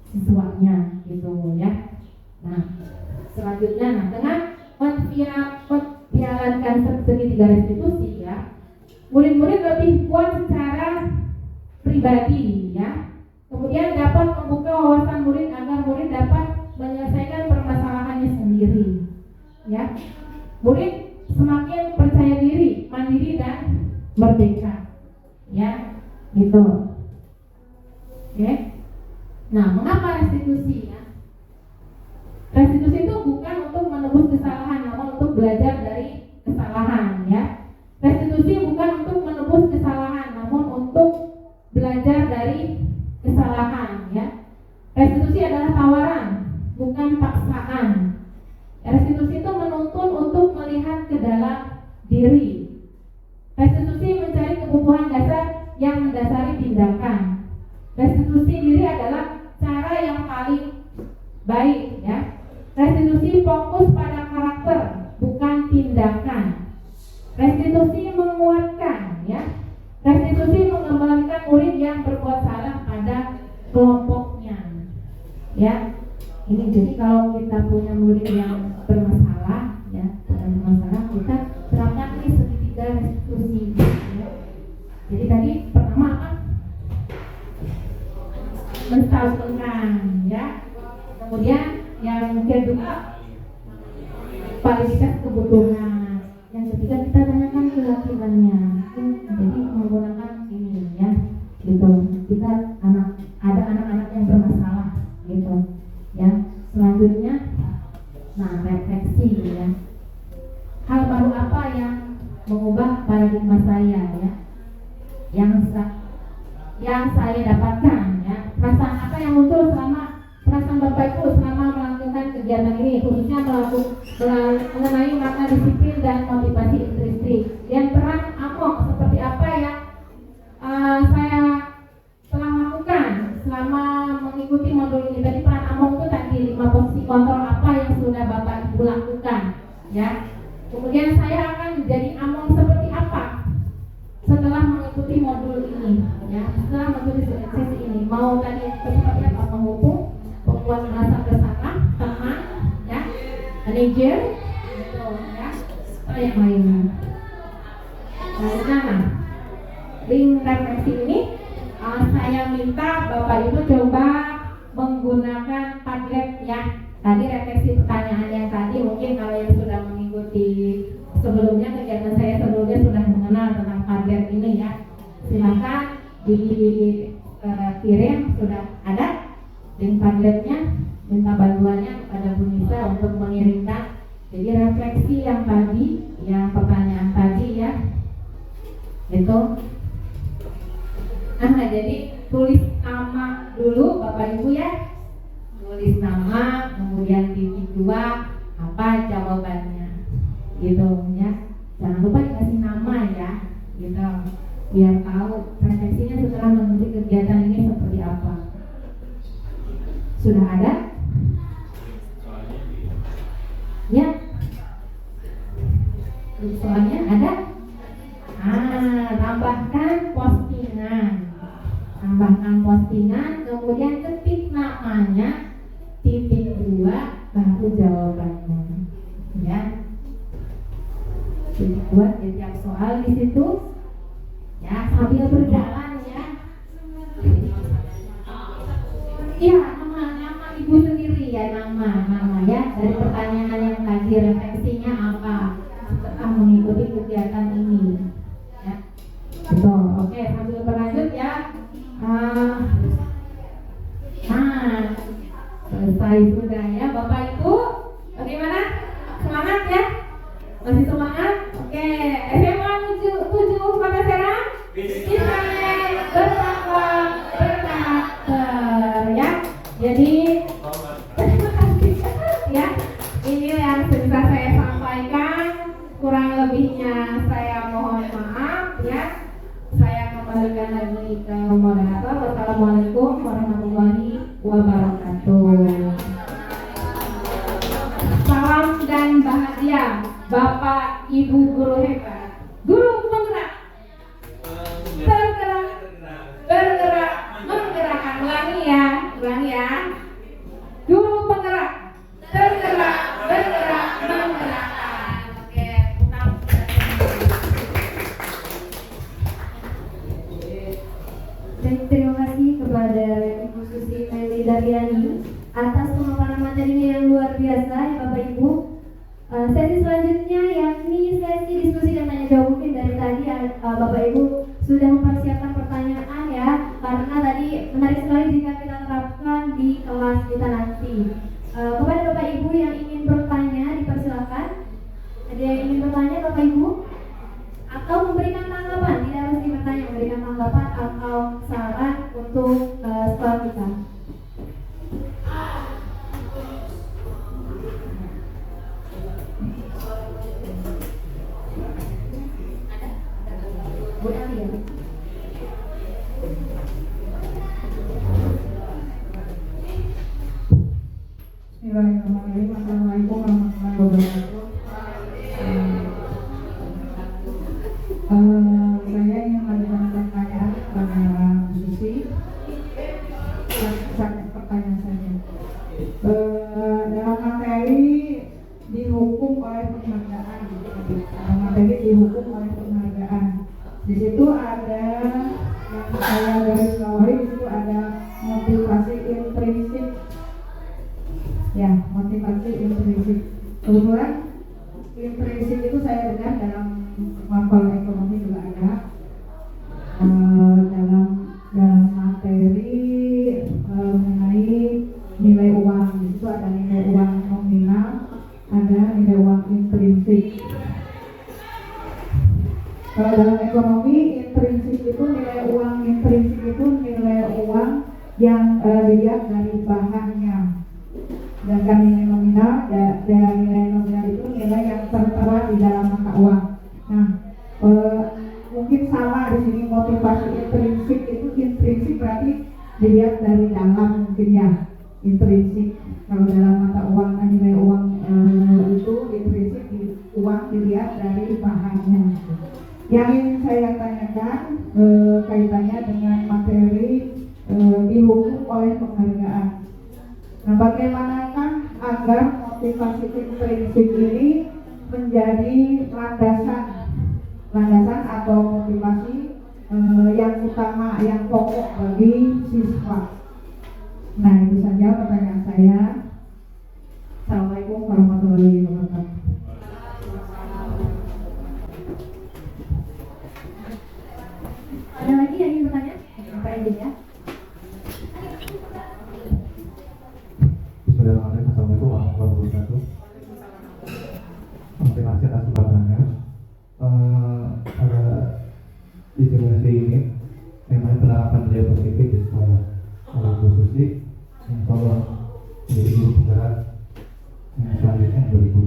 siswanya gitu ya. Nah, selanjutnya dengan mempialankan segitiga restitusi ya, murid-murid lebih kuat secara pribadi ya. Kemudian dapat membuka wawasan murid agar murid dapat menyelesaikan permasalahannya sendiri ya. Murid semakin percaya diri, mandiri dan merdeka ya, gitu. Oke. Nah, mengapa restitusi ya? Restitusi itu bukan untuk menebus kesalahan, namun untuk belajar dari kesalahan ya. Restitusi bukan untuk menebus kesalahan, namun untuk belajar dari kesalahan ya. Restitusi adalah tawaran, bukan paksaan. Restitusi itu menuntun untuk melihat ke dalam diri. Restitusi mencari kebutuhan dasar yang mendasari tindakan. Restitusi diri adalah cara yang paling baik ya. Restitusi fokus pada karakter, bukan tindakan. Restitusi menguatkan ya. Restitusi mengembalikan murid yang berbuat salah pada kelompoknya. Ya. Ini jadi kalau kita punya murid yang bermasalah ya, kita terapkan ini segitiga restitusi ya. Jadi tadi pertama apa? Menstabilkan ya. Kemudian yang kedua validitas kebutuhan. Yang ketiga kita tanyakan keyakinannya. Jadi menggunakan ini ya, gitu. Kita ada anak-anak yang bermasalah, gitu. Ya. Selanjutnya, nah refleksi ya. Hal baru apa yang mengubah paradigma saya ya? Yang saya dapatkan ya. Perasaan apa yang muncul perasaan Bapak Ibu selama melakukan kegiatan ini, khususnya mengenai makna disiplin dan motivasi intrinsik. Dan peran AMOK seperti apa yang saya telah lakukan selama mengikuti modul ini. Tadi peran AMOK itu tadi 5 posisi kontrol apa yang sudah Bapak Ibu lakukan ya. Kemudian saya akan menjadi AMOK seperti apa setelah mengikuti modul ini ya. Setelah mengikuti sesi ini, mau tadi seperti apa? Menghubung, membuat merasa bersalah, teman ya, manajer gitu ya, atau yang lainnya. Nah, link refleksi ini saya minta Bapak Ibu coba menggunakan Padlet ya. Tadi refleksi pertanyaan yang tadi mungkin kalau yang sudah mengikuti sebelumnya, kegiatan saya sebelumnya sudah mengenal tentang Padlet ini ya. Silakan dikirim, sudah ada link Padletnya, minta bantuannya kepada Bu Nisa untuk mengirimkan. Jadi refleksi yang tadi, yang pertanyaan tadi ya, itu. Jadi tulis nama dulu Bapak Ibu ya, tulis nama, kemudian titik 2 apa jawabannya, gitu ya. Jangan lupa dikasih nama ya, gitu, biar tahu refleksinya setelah mengikuti kegiatan ini seperti apa. Sudah ada? Ya. Soalnya ada? Tambahkan postingan. Kemudian ketik namanya, titik 2 baru jawabannya. Ya. Jadi buat setiap soal di situ. Ya, sambil berjalan ya. Iya, nama Ibu sendiri ya, nama ya. Dari pertanyaan yang tadi refleksinya apa setelah mengikuti kegiatan ini. Ya. Betul. Oke, sambil berlanjut ya. Selesai sudah ya Bapak Ibu. Bagaimana? Semangat ya? Masih semangat? Oke, SMA 7 Kota Serang. Kita bersama berkarakter ya. Jadi terima kasih ya. Ini yang bisa saya sampaikan. Kurang lebihnya saya mohon maaf ya. Saya kembalikan lagi ke moderator. Wassalamualaikum warahmatullahi wabarakatuh. Salam dan bahagia Bapak Ibu guru hebat, guru penggerak, tergerak, bergerak, menggerakkan. Ulangi ya. Guru penggerak, tergerak, bergerak, menggerakkan. Oke, Terima kasih kepada Ibu Susi Meli Daryani atas pemaparan materinya yang luar biasa ya Bapak Ibu. Sesi selanjutnya yakni sesi diskusi dan tanya jawab. Mungkin dari tadi Bapak Ibu sudah mempersiapkan pertanyaan ya, karena tadi menarik sekali jika kita terapkan di kelas kita nanti. Kepada Bapak Ibu yang ingin bertanya dipersilakan. Ada yang ingin bertanya Bapak Ibu? Atau memberikan tanggapan, tidak harus bertanya, memberikan tanggapan atau saran untuk sekolah kita. Bismillahirrahmanirrahim. Assalamualaikum warahmatullahi wabarakatuh. Saya ingin mengajukan pertanyaan kepada Bu Susi. Pertanyaan saya. Dalam materi dihukum oleh penghargaan, dalam materi dihukum oleh penghargaan. Di situ ada yang saya garis bawahi, di situ ada motivasi intrinsik. Ya, motivasi intrinsik. Kebetulan intrinsik itu saya dengar dalam mapel ekonomi juga ada. Dalam materi mengenai nilai uang, di situ ada nilai uang nominal, ada nilai uang intrinsik. Kalau dalam ekonomi intrinsik itu nilai uang intrinsik itu nilai uang yang dilihat dari bahannya. Sedangkan nilai nominal, nilai nominal itu nilai yang tertera di dalam mata uang. Nah, mungkin salah di sini motivasi intrinsik itu intrinsik berarti dilihat dari dalam mungkin ya intrinsik. Kalau dalam mata uang nilai uang itu intrinsik uang dilihat dari bahannya. Yang ingin saya tanyakan kaitannya dengan materi dihukum oleh penghargaan. Nah, bagaimanakah agar motivasi intrinsik ini menjadi landasan atau motivasi yang utama, yang pokok bagi siswa? Nah, itu saja pertanyaan saya. Assalamualaikum warahmatullahi wabarakatuh. Ada lagi yang ingin bertanya? Pak Edin ya. Bismillahirrahmanirrahim. Assalamualaikum warahmatullahi wabarakatuh. Terima kasih atas kesempatannya. Ada distribusi ini memang penerapan budaya positif di sekolah. Kalau Bu Susi, insya Allah menjadi guru penggerak yang selanjutnya beribu.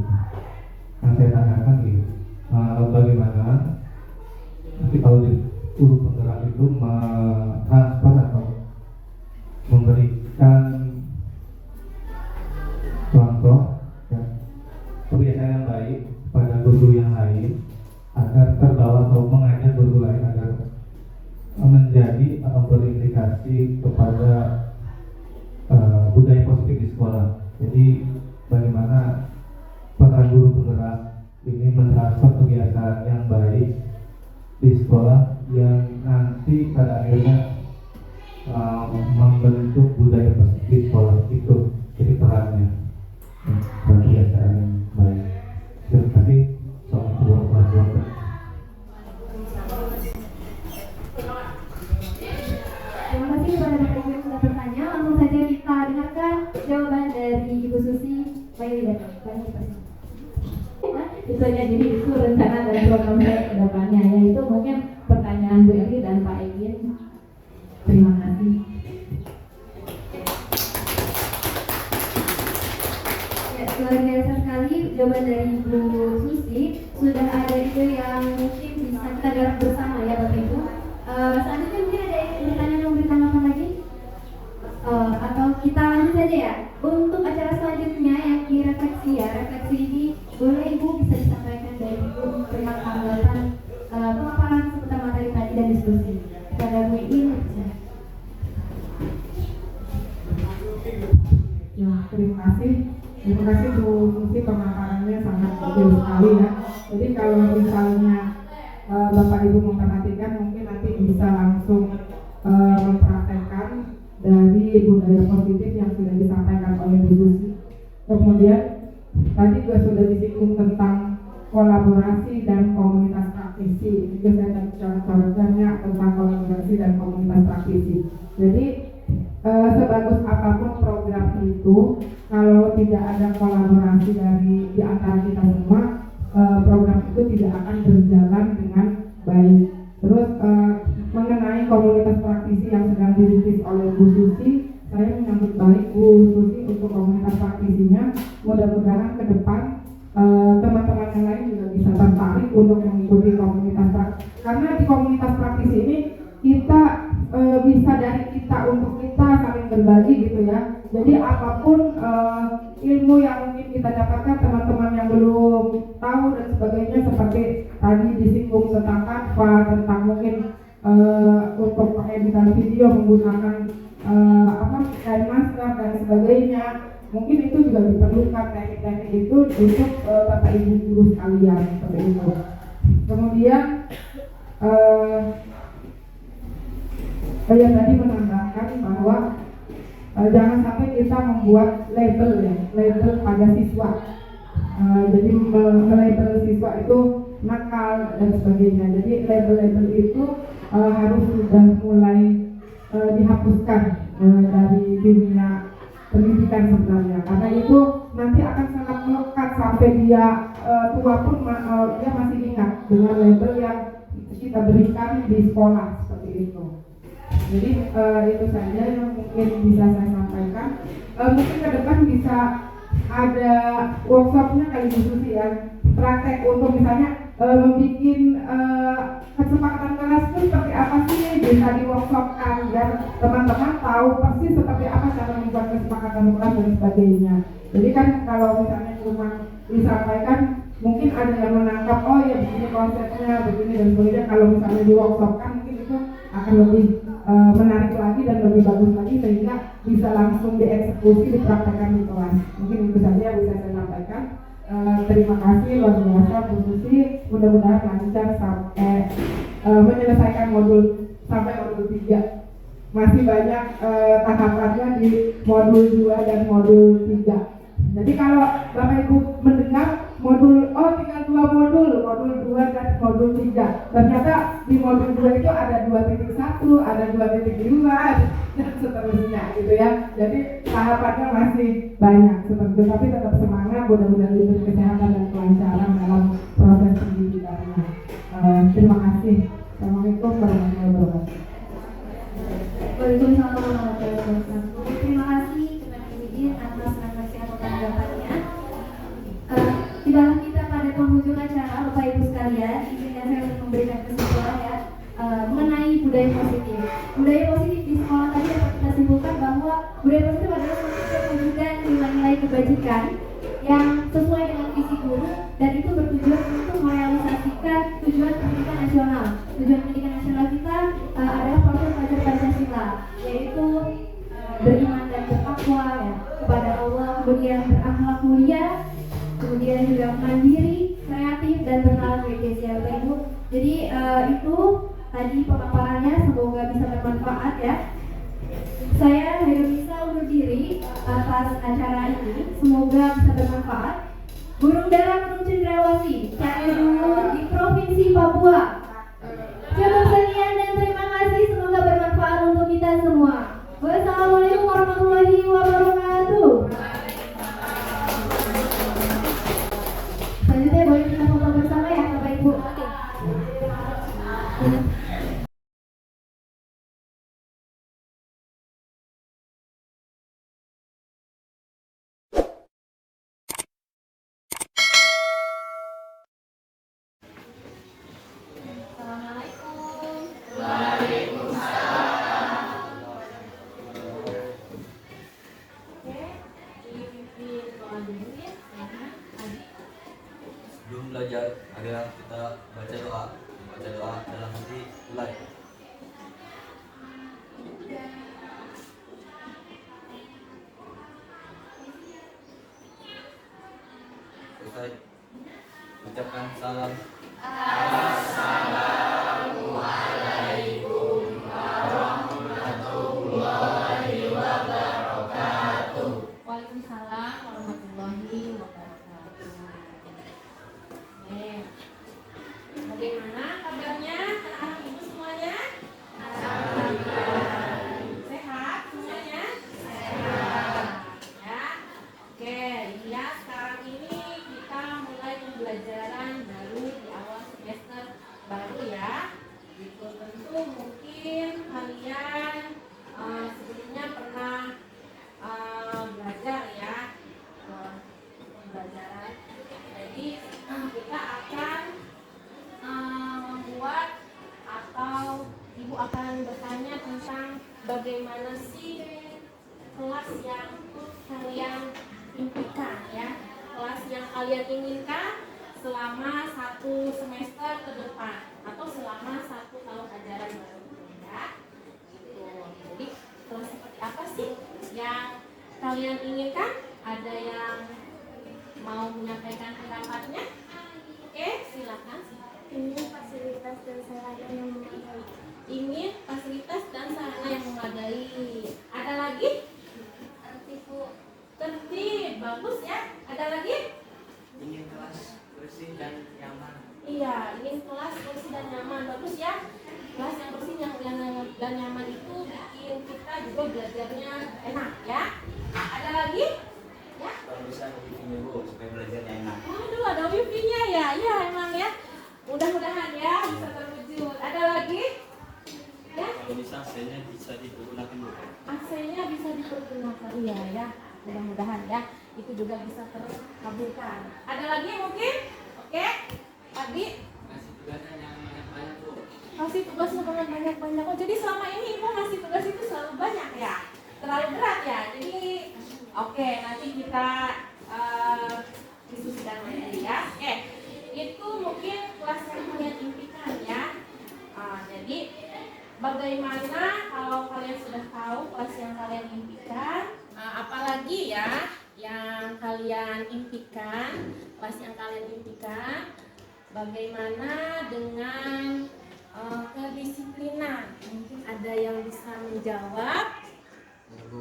Yang saya tanyakan ini, bagaimana nanti kalau di guru penggerak itu transfer atau memberikan contoh ya, kebiasaan yang baik pada guru yang lain agar terbawa atau mengajak guru lain agar menjadi atau berindikasi kepada budaya positif di sekolah. Jadi bagaimana para guru penggerak ini mentransfer kebiasaan yang baik di sekolah yang nanti pada akhirnya membentuk budaya positif di sekolah itu. Jadi perannya kebiasaan baik. Terima kasih. Assalamualaikum warahmatullahi wabarakatuh. Terima kasih kepada Bapak Ibu yang sudah bertanya. Langsung saja kita dengarkan jawaban dari Ibu Susi Mailidan. Itu aja, jadi itu rencana dan program saya ke depannya, yaitu mungkin pertanyaan Bu Eli dan Pak Egin. Terima kasih. Ya, luar biasa sekali jawaban dari Bu Susi. Sudah ada ide yang mungkin bisa kita garap bersama ya Bapak Ibu. Selanjutnya mungkin ada yang bertanya mau ditanggapan lagi? Atau kita lanjut saja ya. Untuk acara selanjutnya yang direfleksi ya, refleksi ini boleh Ibu bisa disampaikan dari Ibu tentang tanggapan pemaparan seputar materi tadi dan diskusi. Pada Bu Iin. Ya, terima kasih. Terima kasih Bu Susi, pemaparannya sangat detail sekali ya. Jadi kalau misalnya Bapak Ibu memperhatikan, mungkin nanti bisa langsung mempraktekkan dari budaya positif yang sudah disampaikan oleh Bu Susi. Kemudian tadi juga sudah disinggung tentang kolaborasi dan komunitas praktisi. Juga saya akan bicara tentang kolaborasi dan komunitas praktisi. Jadi sebagus apapun program itu, kalau tidak ada kolaborasi di antara kita semua, program itu tidak akan berjalan dengan baik. Terus mengenai komunitas praktisi yang sedang dirintis oleh Bu Susi, saya menyambut baik Bu Susi untuk komunitas praktisinya. Mudah-mudahan ke depan teman-teman yang lain juga bisa tertarik untuk mengikuti komunitas praktisi. Karena di komunitas praktisi ini kita bisa dari kita untuk kita saling berbagi gitu ya. Jadi apapun ilmu juga diperlukan teknik-teknik itu untuk Bapak Ibu guru sekalian seperti itu. Kemudian saya tadi menambahkan bahwa jangan sampai kita membuat label ya, label pada siswa. Jadi melabel siswa itu nakal dan sebagainya. Jadi label-label itu harus sudah mulai dihapuskan dari dunia pendidikan sebenarnya, karena itu nanti akan sangat melekat sampai dia tua pun dia masih ingat dengan label yang kita berikan di sekolah seperti itu. Jadi itu saja yang mungkin bisa saya sampaikan. Mungkin ke depan bisa ada workshopnya kali diskusi ya, praktek untuk misalnya membuat kesepakatan kelas itu seperti apa sih, bisa di workshopkan biar teman-teman tahu persis seperti apa cara membuat kesepakatan kelas dan sebagainya. Jadi kan kalau misalnya cuma disampaikan mungkin ada yang menangkap, oh ya begini konsepnya, begini dan sebagainya. Kalau misalnya di workshopkan mungkin itu akan lebih menarik lagi dan lebih bagus lagi sehingga bisa langsung dieksekusi, dipraktekkan di kelas. Mungkin itu saja yang bisa saya sampaikan. Terima kasih luar biasa Bu Susi, mudah-mudahan lancar sampai menyelesaikan modul sampai modul 3. Masih banyak tahapannya di modul 2 dan modul 3. Jadi kalau Bapak Ibu mendengar modul, oh tinggal 2 modul 2 dan modul 3. Ternyata di modul 2 itu ada 2.1, ada 2.2 dan seterusnya gitu ya. Jadi tahapannya masih banyak seperti itu, tapi tetap semangat, mudah-mudahan diberi kesehatan dan kelancaran dalam proses pendidikannya. Terima kasih. Assalamualaikum warahmatullahi wabarakatuh. Waalaikumsalam warahmatullahi wabarakatuh. Terima kasih kepada Ibu Din atas refleksi atau tanggapannya. Tidaklah kita pada penghujung acara, Bapak Ibu sekalian, izinkan saya untuk memberikan kesimpulan ya mengenai budaya positif. Budaya positif di sekolah tadi dapat kita simpulkan bahwa budaya positif adalah suatu perwujudan nilai-nilai kebajikan yang sesuai dengan visi guru dan itu bertujuan untuk merealisasikan tujuan pendidikan nasional. Tujuan pendidikan nasional kita adalah proses belajar Pancasila, yaitu beriman dan bertakwa ya, kepada Allah, kemudian berakhlak mulia, kemudian juga mandiri, kreatif dan bernalar kritis ya Bapak Ibu. Jadi itu tadi pemaparannya, semoga bisa bermanfaat ya. Saya bisa undur diri atas acara ini, semoga bisa bermanfaat. Burung dara burung cendrawasih, saya dulu di Provinsi Papua. Cukup sekian dan terima kasih, semoga bermanfaat untuk kita semua. Wassalamualaikum warahmatullahi wabarakatuh. Selanjutnya boleh kita foto bersama ya Bapak Ibu. Sebelum belajar, ada kita baca doa dalam hati mulai. Selesai, ucapkan salam. Waalaikumsalam warahmatullahi wabarakatuh. Bagaimana kabarnya anak-anak ibu semuanya? Sehat semuanya? Sehat ya. Oke, ya sekarang ini kita mulai pembelajaran baru di awal semester baru ya. Gitu, tentu mungkin kalian sebelumnya pernah belajar ya pembelajaran. Jadi kita akan membuat atau ibu akan bertanya tentang bagaimana sih kelas yang kalian impikan ya, kelas yang kalian inginkan selama 1 semester ke depan atau selama 1 tahun ajaran baru ya. Gitu. Jadi kelas seperti apa sih yang kalian inginkan? Ada yang Ada lagi? Ingin kelas bersih dan nyaman. Iya, ingin kelas bersih dan nyaman. Bagus ya. Kelas yang bersih dan nyaman itu bikin kita juga belajarnya enak ya. Ada lagi? Ya. Kalau bisa wifi-nya Bu supaya belajarnya enak. Aduh, ada wifi-nya ya. Ya, emang ya. Mudah-mudahan ya bisa terwujud. Ada lagi? Ya. Kalau bisa AC-nya bisa digunakan Bu. AC-nya bisa dipergunakan. Iya ya. Mudah-mudahan ya itu juga bisa terkabulkan. Ada lagi mungkin? Oke. Tadi Kasih tugasnya yang banyak Bu. kasih tugasnya banyak-banyak. Oh, jadi selama ini Ibu ngasih tugas itu selalu banyak ya? Terlalu berat ya? Jadi oke, nanti kita diskusikan lagi ya. Oke, itu mungkin kelas yang kalian impikan ya. Jadi bagaimana kalau kalian sudah tahu kelas yang kalian impikan, apalagi ya yang kalian impikan, kelas yang kalian impikan, bagaimana dengan kedisiplinan? Mungkin ada yang bisa menjawab.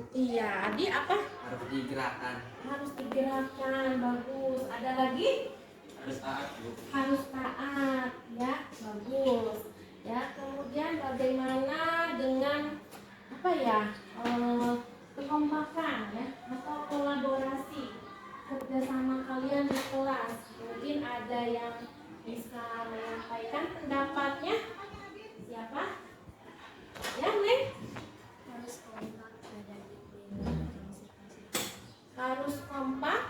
Iya, Adi apa? Harus digerakkan. Harus digerakkan, bagus. Ada lagi? Harus taat Bu. Harus taat, ya, bagus. Ya, kemudian bagaimana dengan apa ya? Kekompakan ya, atau kolaborasi kerjasama kalian di kelas. Mungkin ada yang bisa menyampaikan pendapatnya. Siapa? Ya, Neng? Harus kompak,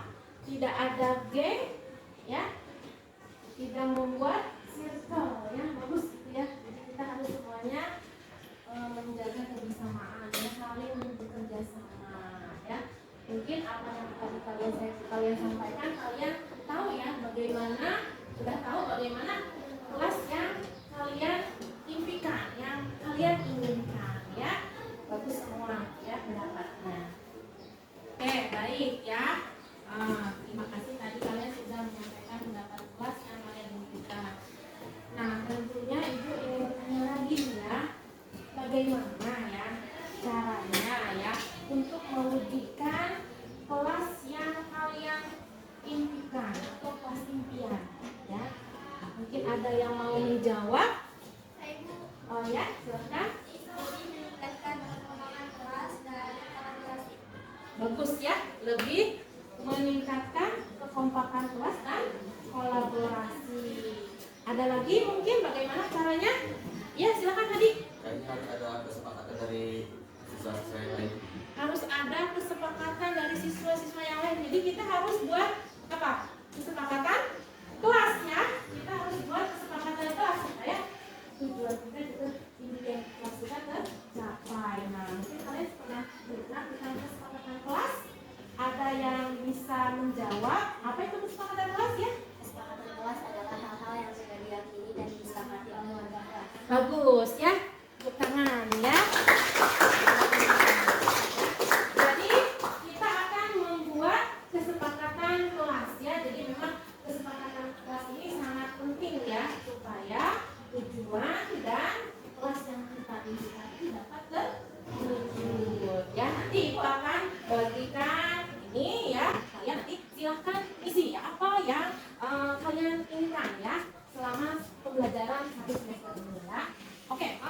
tidak ada geng, ya, tidak membuat circle, ya, bagus gitu ya. Jadi kita harus semuanya menjaga kebersamaan, ya, saling bekerja sama, ya. Mungkin apa yang tadi kalian sampaikan, kalian tahu ya bagaimana, sudah tahu bagaimana kelas yang kalian impikan, yang kalian inginkan, ya. Bagus semua, ya, pendapatnya. Oke, baik ya. Terima kasih tadi kalian sudah menyampaikan pendapat kelas yang kalian inginkan. Nah, tentunya Ibu ingin bertanya lagi ya, bagaimana ya caranya ya untuk mewujudkan kelas yang kalian impikan atau kelas impian ya. Mungkin ada yang mau menjawab? Oh ya, silakan. Bagus ya, lebih meningkatkan kekompakan kelas dan kolaborasi. Ada lagi mungkin bagaimana caranya? Ya, silakan Hadi. Kayaknya harus ada kesepakatan dari siswa-siswa yang lain. Harus ada kesepakatan dari siswa-siswa yang lain. Jadi kita harus buat apa? Kesepakatan kelas ya. Kita harus buat kesepakatan kelas supaya tujuan kita juga impian kelas kita tercapai. Nah, mungkin kalian pernah dengar tentang kesepakatan kelas? Ada yang bisa menjawab apa itu kesepakatan kelas ya? Kesepakatan kelas adalah hal-hal yang sudah diyakini dan disepakati oleh warga kelas. Bagus ya, tepuk tangan ya. Jadi kita akan membuat kesepakatan kelas ya. Jadi memang kesepakatan kelas ini sangat penting ya supaya tujuan dan kelas yang kita impikan dapat terwujud. Ya, nanti Ibu akan bagikan ini ya. Kalian nanti silahkan isi ya, apa yang kalian inginkan ya selama pembelajaran satu semester ini ya. Oke,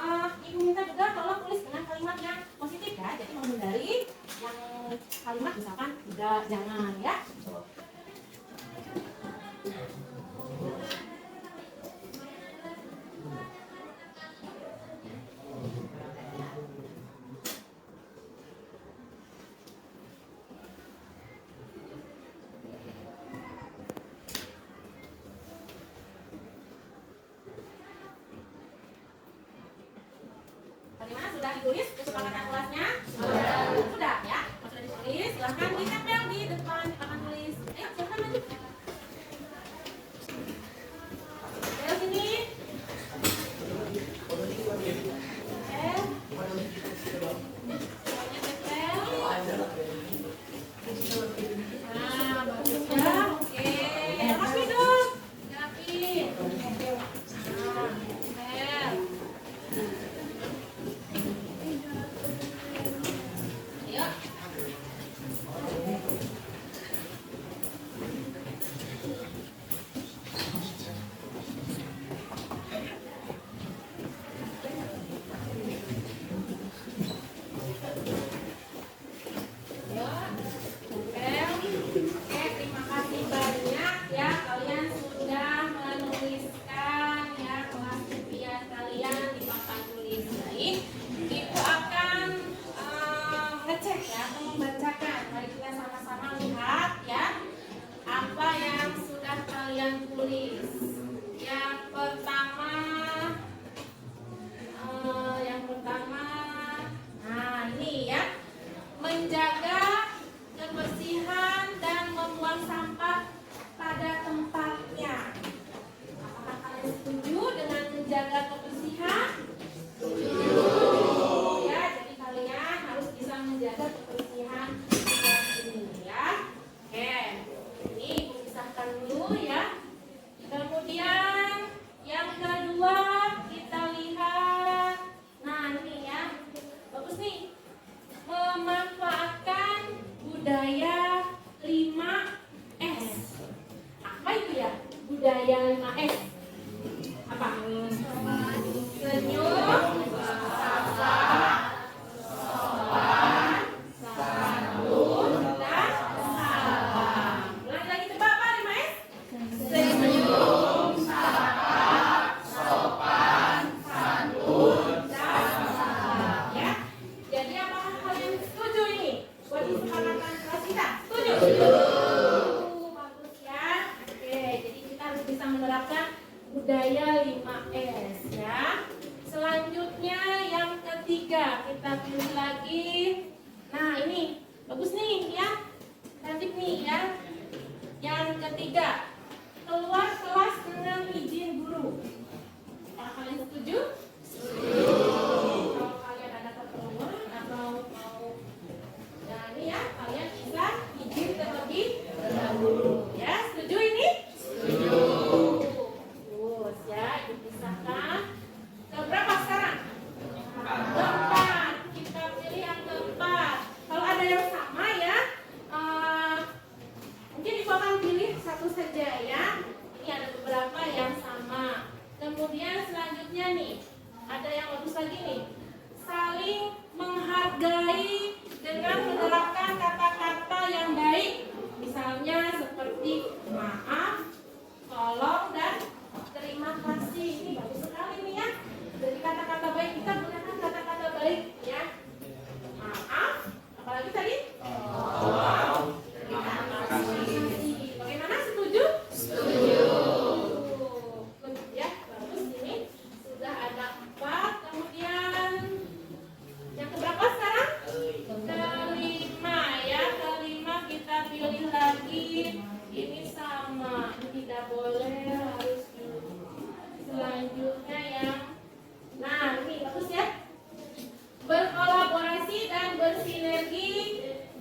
Ibu minta juga tolong tulis dengan kalimat yang positif ya. Jadi menghindari yang kalimat misalkan tidak, jangan ya. Bagaimana, sudah ditulis kesepakatan kelasnya? Sudah ya. Kalau sudah ditulis, silahkan ditempel di depan papan tulis. Ayo, silahkan maju. Tempel sini. Tempel. Semuanya tempel. Nah, bagus ya. Oke. Rapi dong. Rapi. Nah, tempel. budaya 5S. Apa? Senyum, sapa, sopan, santun, dan salam. Ulangi lagi coba apa 5S? Senyum, sapa, sopan, santun, dan salam. Ya. Jadi apakah kalian setuju ini buat kesepakatan kelas kita? Setuju? Bagus ya. Oke, jadi kita harus bisa menerapkan budaya 5S ya. Selanjutnya yang ketiga, kita pilih lagi. Nah, ini bagus nih ya. Cantik nih ya. Yang ketiga, keluar kelas dengan izin guru. Apakah kalian setuju? Setuju. Kalau kalian ada keperluan atau mau ini ya, kalian bisa izin terlebih dahulu. Ya, setuju ini? Setuju. Bagus ya, dipisahkan. Keberapa sekarang? Keempat. Kita pilih yang keempat. Kalau ada yang sama ya, mungkin ibu akan pilih satu saja ya. Ini ada beberapa yang sama. Kemudian selanjutnya nih, ada yang bagus lagi nih. Saling menghargai dengan menerapkan kata-kata yang baik. Misalnya seperti maaf, tolong, dan terima kasih. Ini bagus sekali nih ya. Jadi kata-kata baik, kita gunakan kata-kata baik ya. Maaf, apalagi tadi? Tolong, terima kasih. Bagaimana, setuju? Setuju. Ya, bagus ini. Sudah ada 4. Kemudian yang keberapa sekarang? Kelima ya. Kelima kita pilih lagi. Ini sama. Ini tidak boleh, harus selanjutnya yang. Nah, ini bagus ya. Berkolaborasi dan bersinergi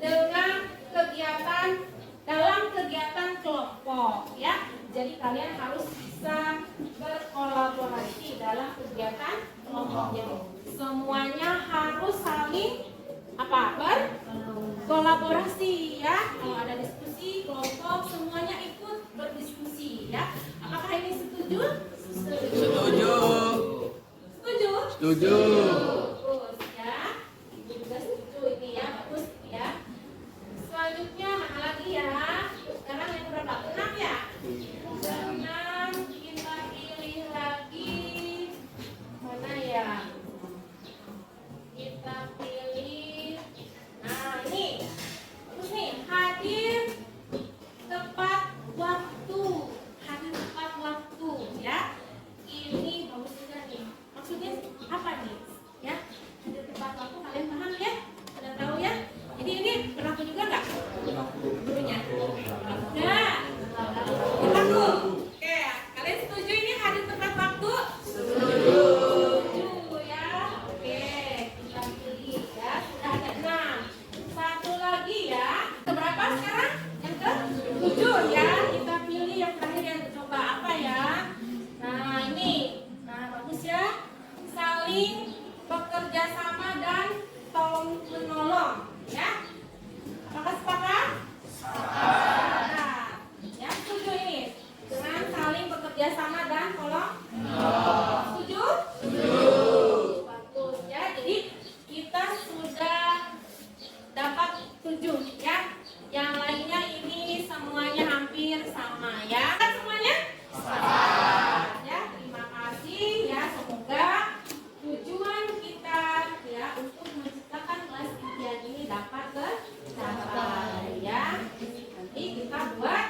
dengan kegiatan dalam kegiatan kelompok ya. Jadi kalian harus bisa berkolaborasi dalam kegiatan kelompok. Jadi semuanya harus saling berkolaborasi ya. Kalau ada diskusi kelompok, semuanya ikut berdiskusi ya. Apakah ini setuju? Setuju. Setuju? Setuju. Bagus ya. Ibu juga setuju ini ya, bagus ya. Selanjutnya mana lagi ya? Sekarang yang berapa? 6 ya? 6 kita pilih lagi. Mana ya? Kita pilih. Nah, ini. Bagus nih, hadir tepat waktu. Hadir tepat waktu ya. Ini bagus juga nih. Maksudnya apa nih? Ya, hadir tepat waktu, kalian paham ya? Sudah tahu ya? Jadi ini berlaku juga nggak? Gurunya? Enggak. Berlaku. Oke, kalian setuju ini hadir tepat waktu? Setuju. Setuju ya. Oke, kita pilih ya. Sudah ada 6. Satu lagi ya. Keberapa sekarang? Yang ke-7 ya. Kita pilih yang terakhir, yang coba apa ya? Nah, ini. Nah, bagus ya. Saling bekerja sama dan tolong menolong ya. Apakah sepakat? Sepakat. Ya, setuju ini dengan saling bekerja sama dan tolong menolong. Setuju? Setuju. Bagus ya. Jadi kita sudah dapat 7 ya. Yang lainnya ini semuanya hampir sama ya. Semuanya? Sama. Ya, terima kasih ya. Semoga tujuan kita ya untuk menciptakan kelas impian ini dapat tercapai ya. Nanti kita buat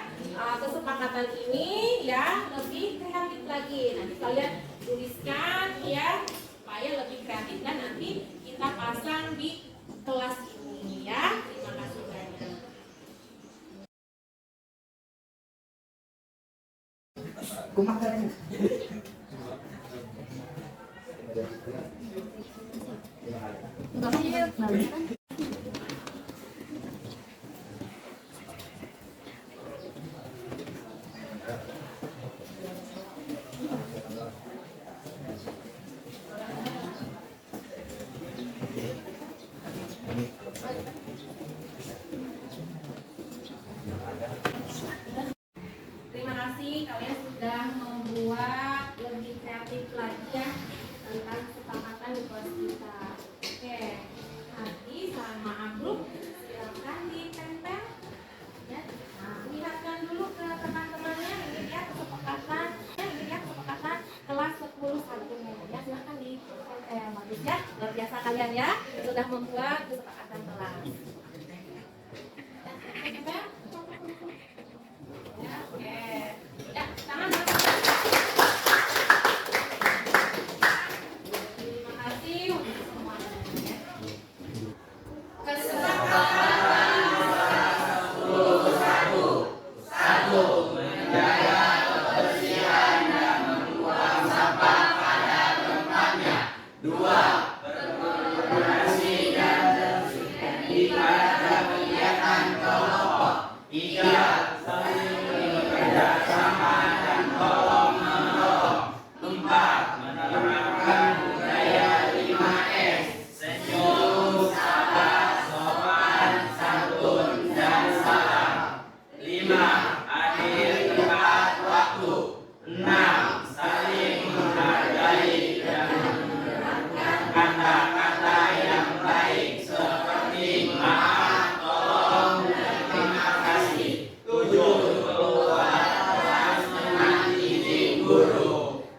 kesepakatan ini ya lebih kreatif lagi. Nanti kalian tuliskan ya supaya lebih kreatif dan nanti kita pasang di kelas ini ya. Terima kasih banyak. Terima kasih kalian sudah sekalian ya, sudah membuat kesepakatan kelas. Ya, oke. Ya, tangan. Terima kasih untuk semuanya.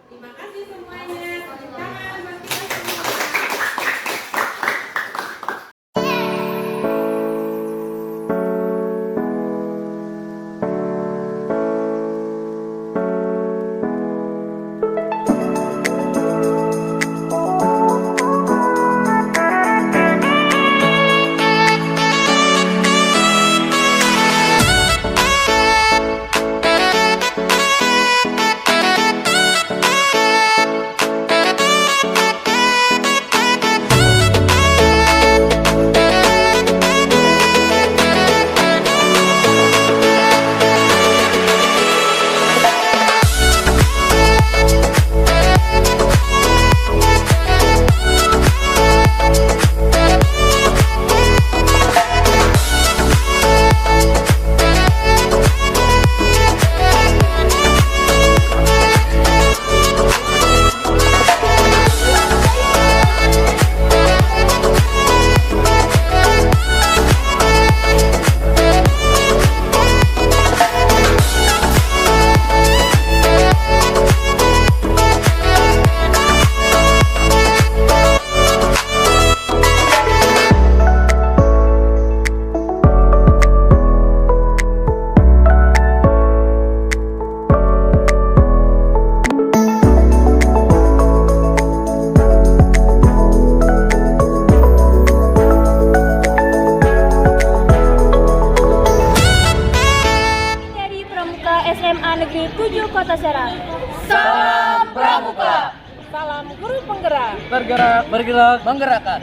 Terima kasih semuanya. Tepuk tangan buat kita semua. Dari Pramuka SMA Negeri 7 Kota Serang. Salam Pramuka. Salam guru penggerak. Bergerak, bergerak, menggerakkan.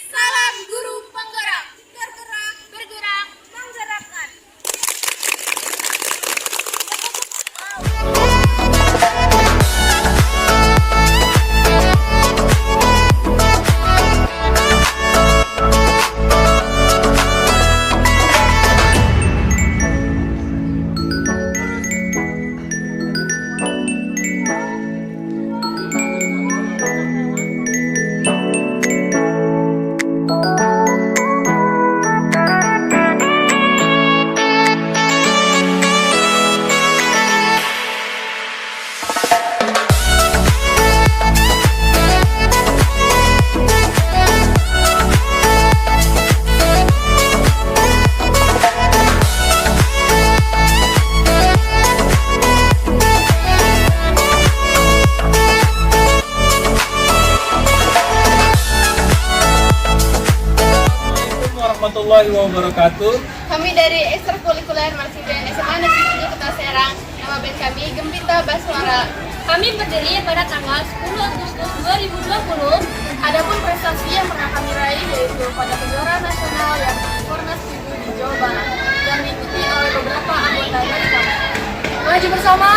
Salam guru penggerak. Bergerak, bergerak, menggerakkan. warahmatullahi wabarakatuh. Kami dari Ekstrakurikuler Marsiden SMA Negeri 7 Kota Serang. Nama band kami Gembita Baswara. Kami berdiri pada tanggal 10 Agustus 2020. Adapun prestasi yang pernah kami raih yaitu pada kejuaraan nasional yang Fornas 7 di Jawa Barat yang diikuti oleh beberapa anggota dari kami. Maju bersama.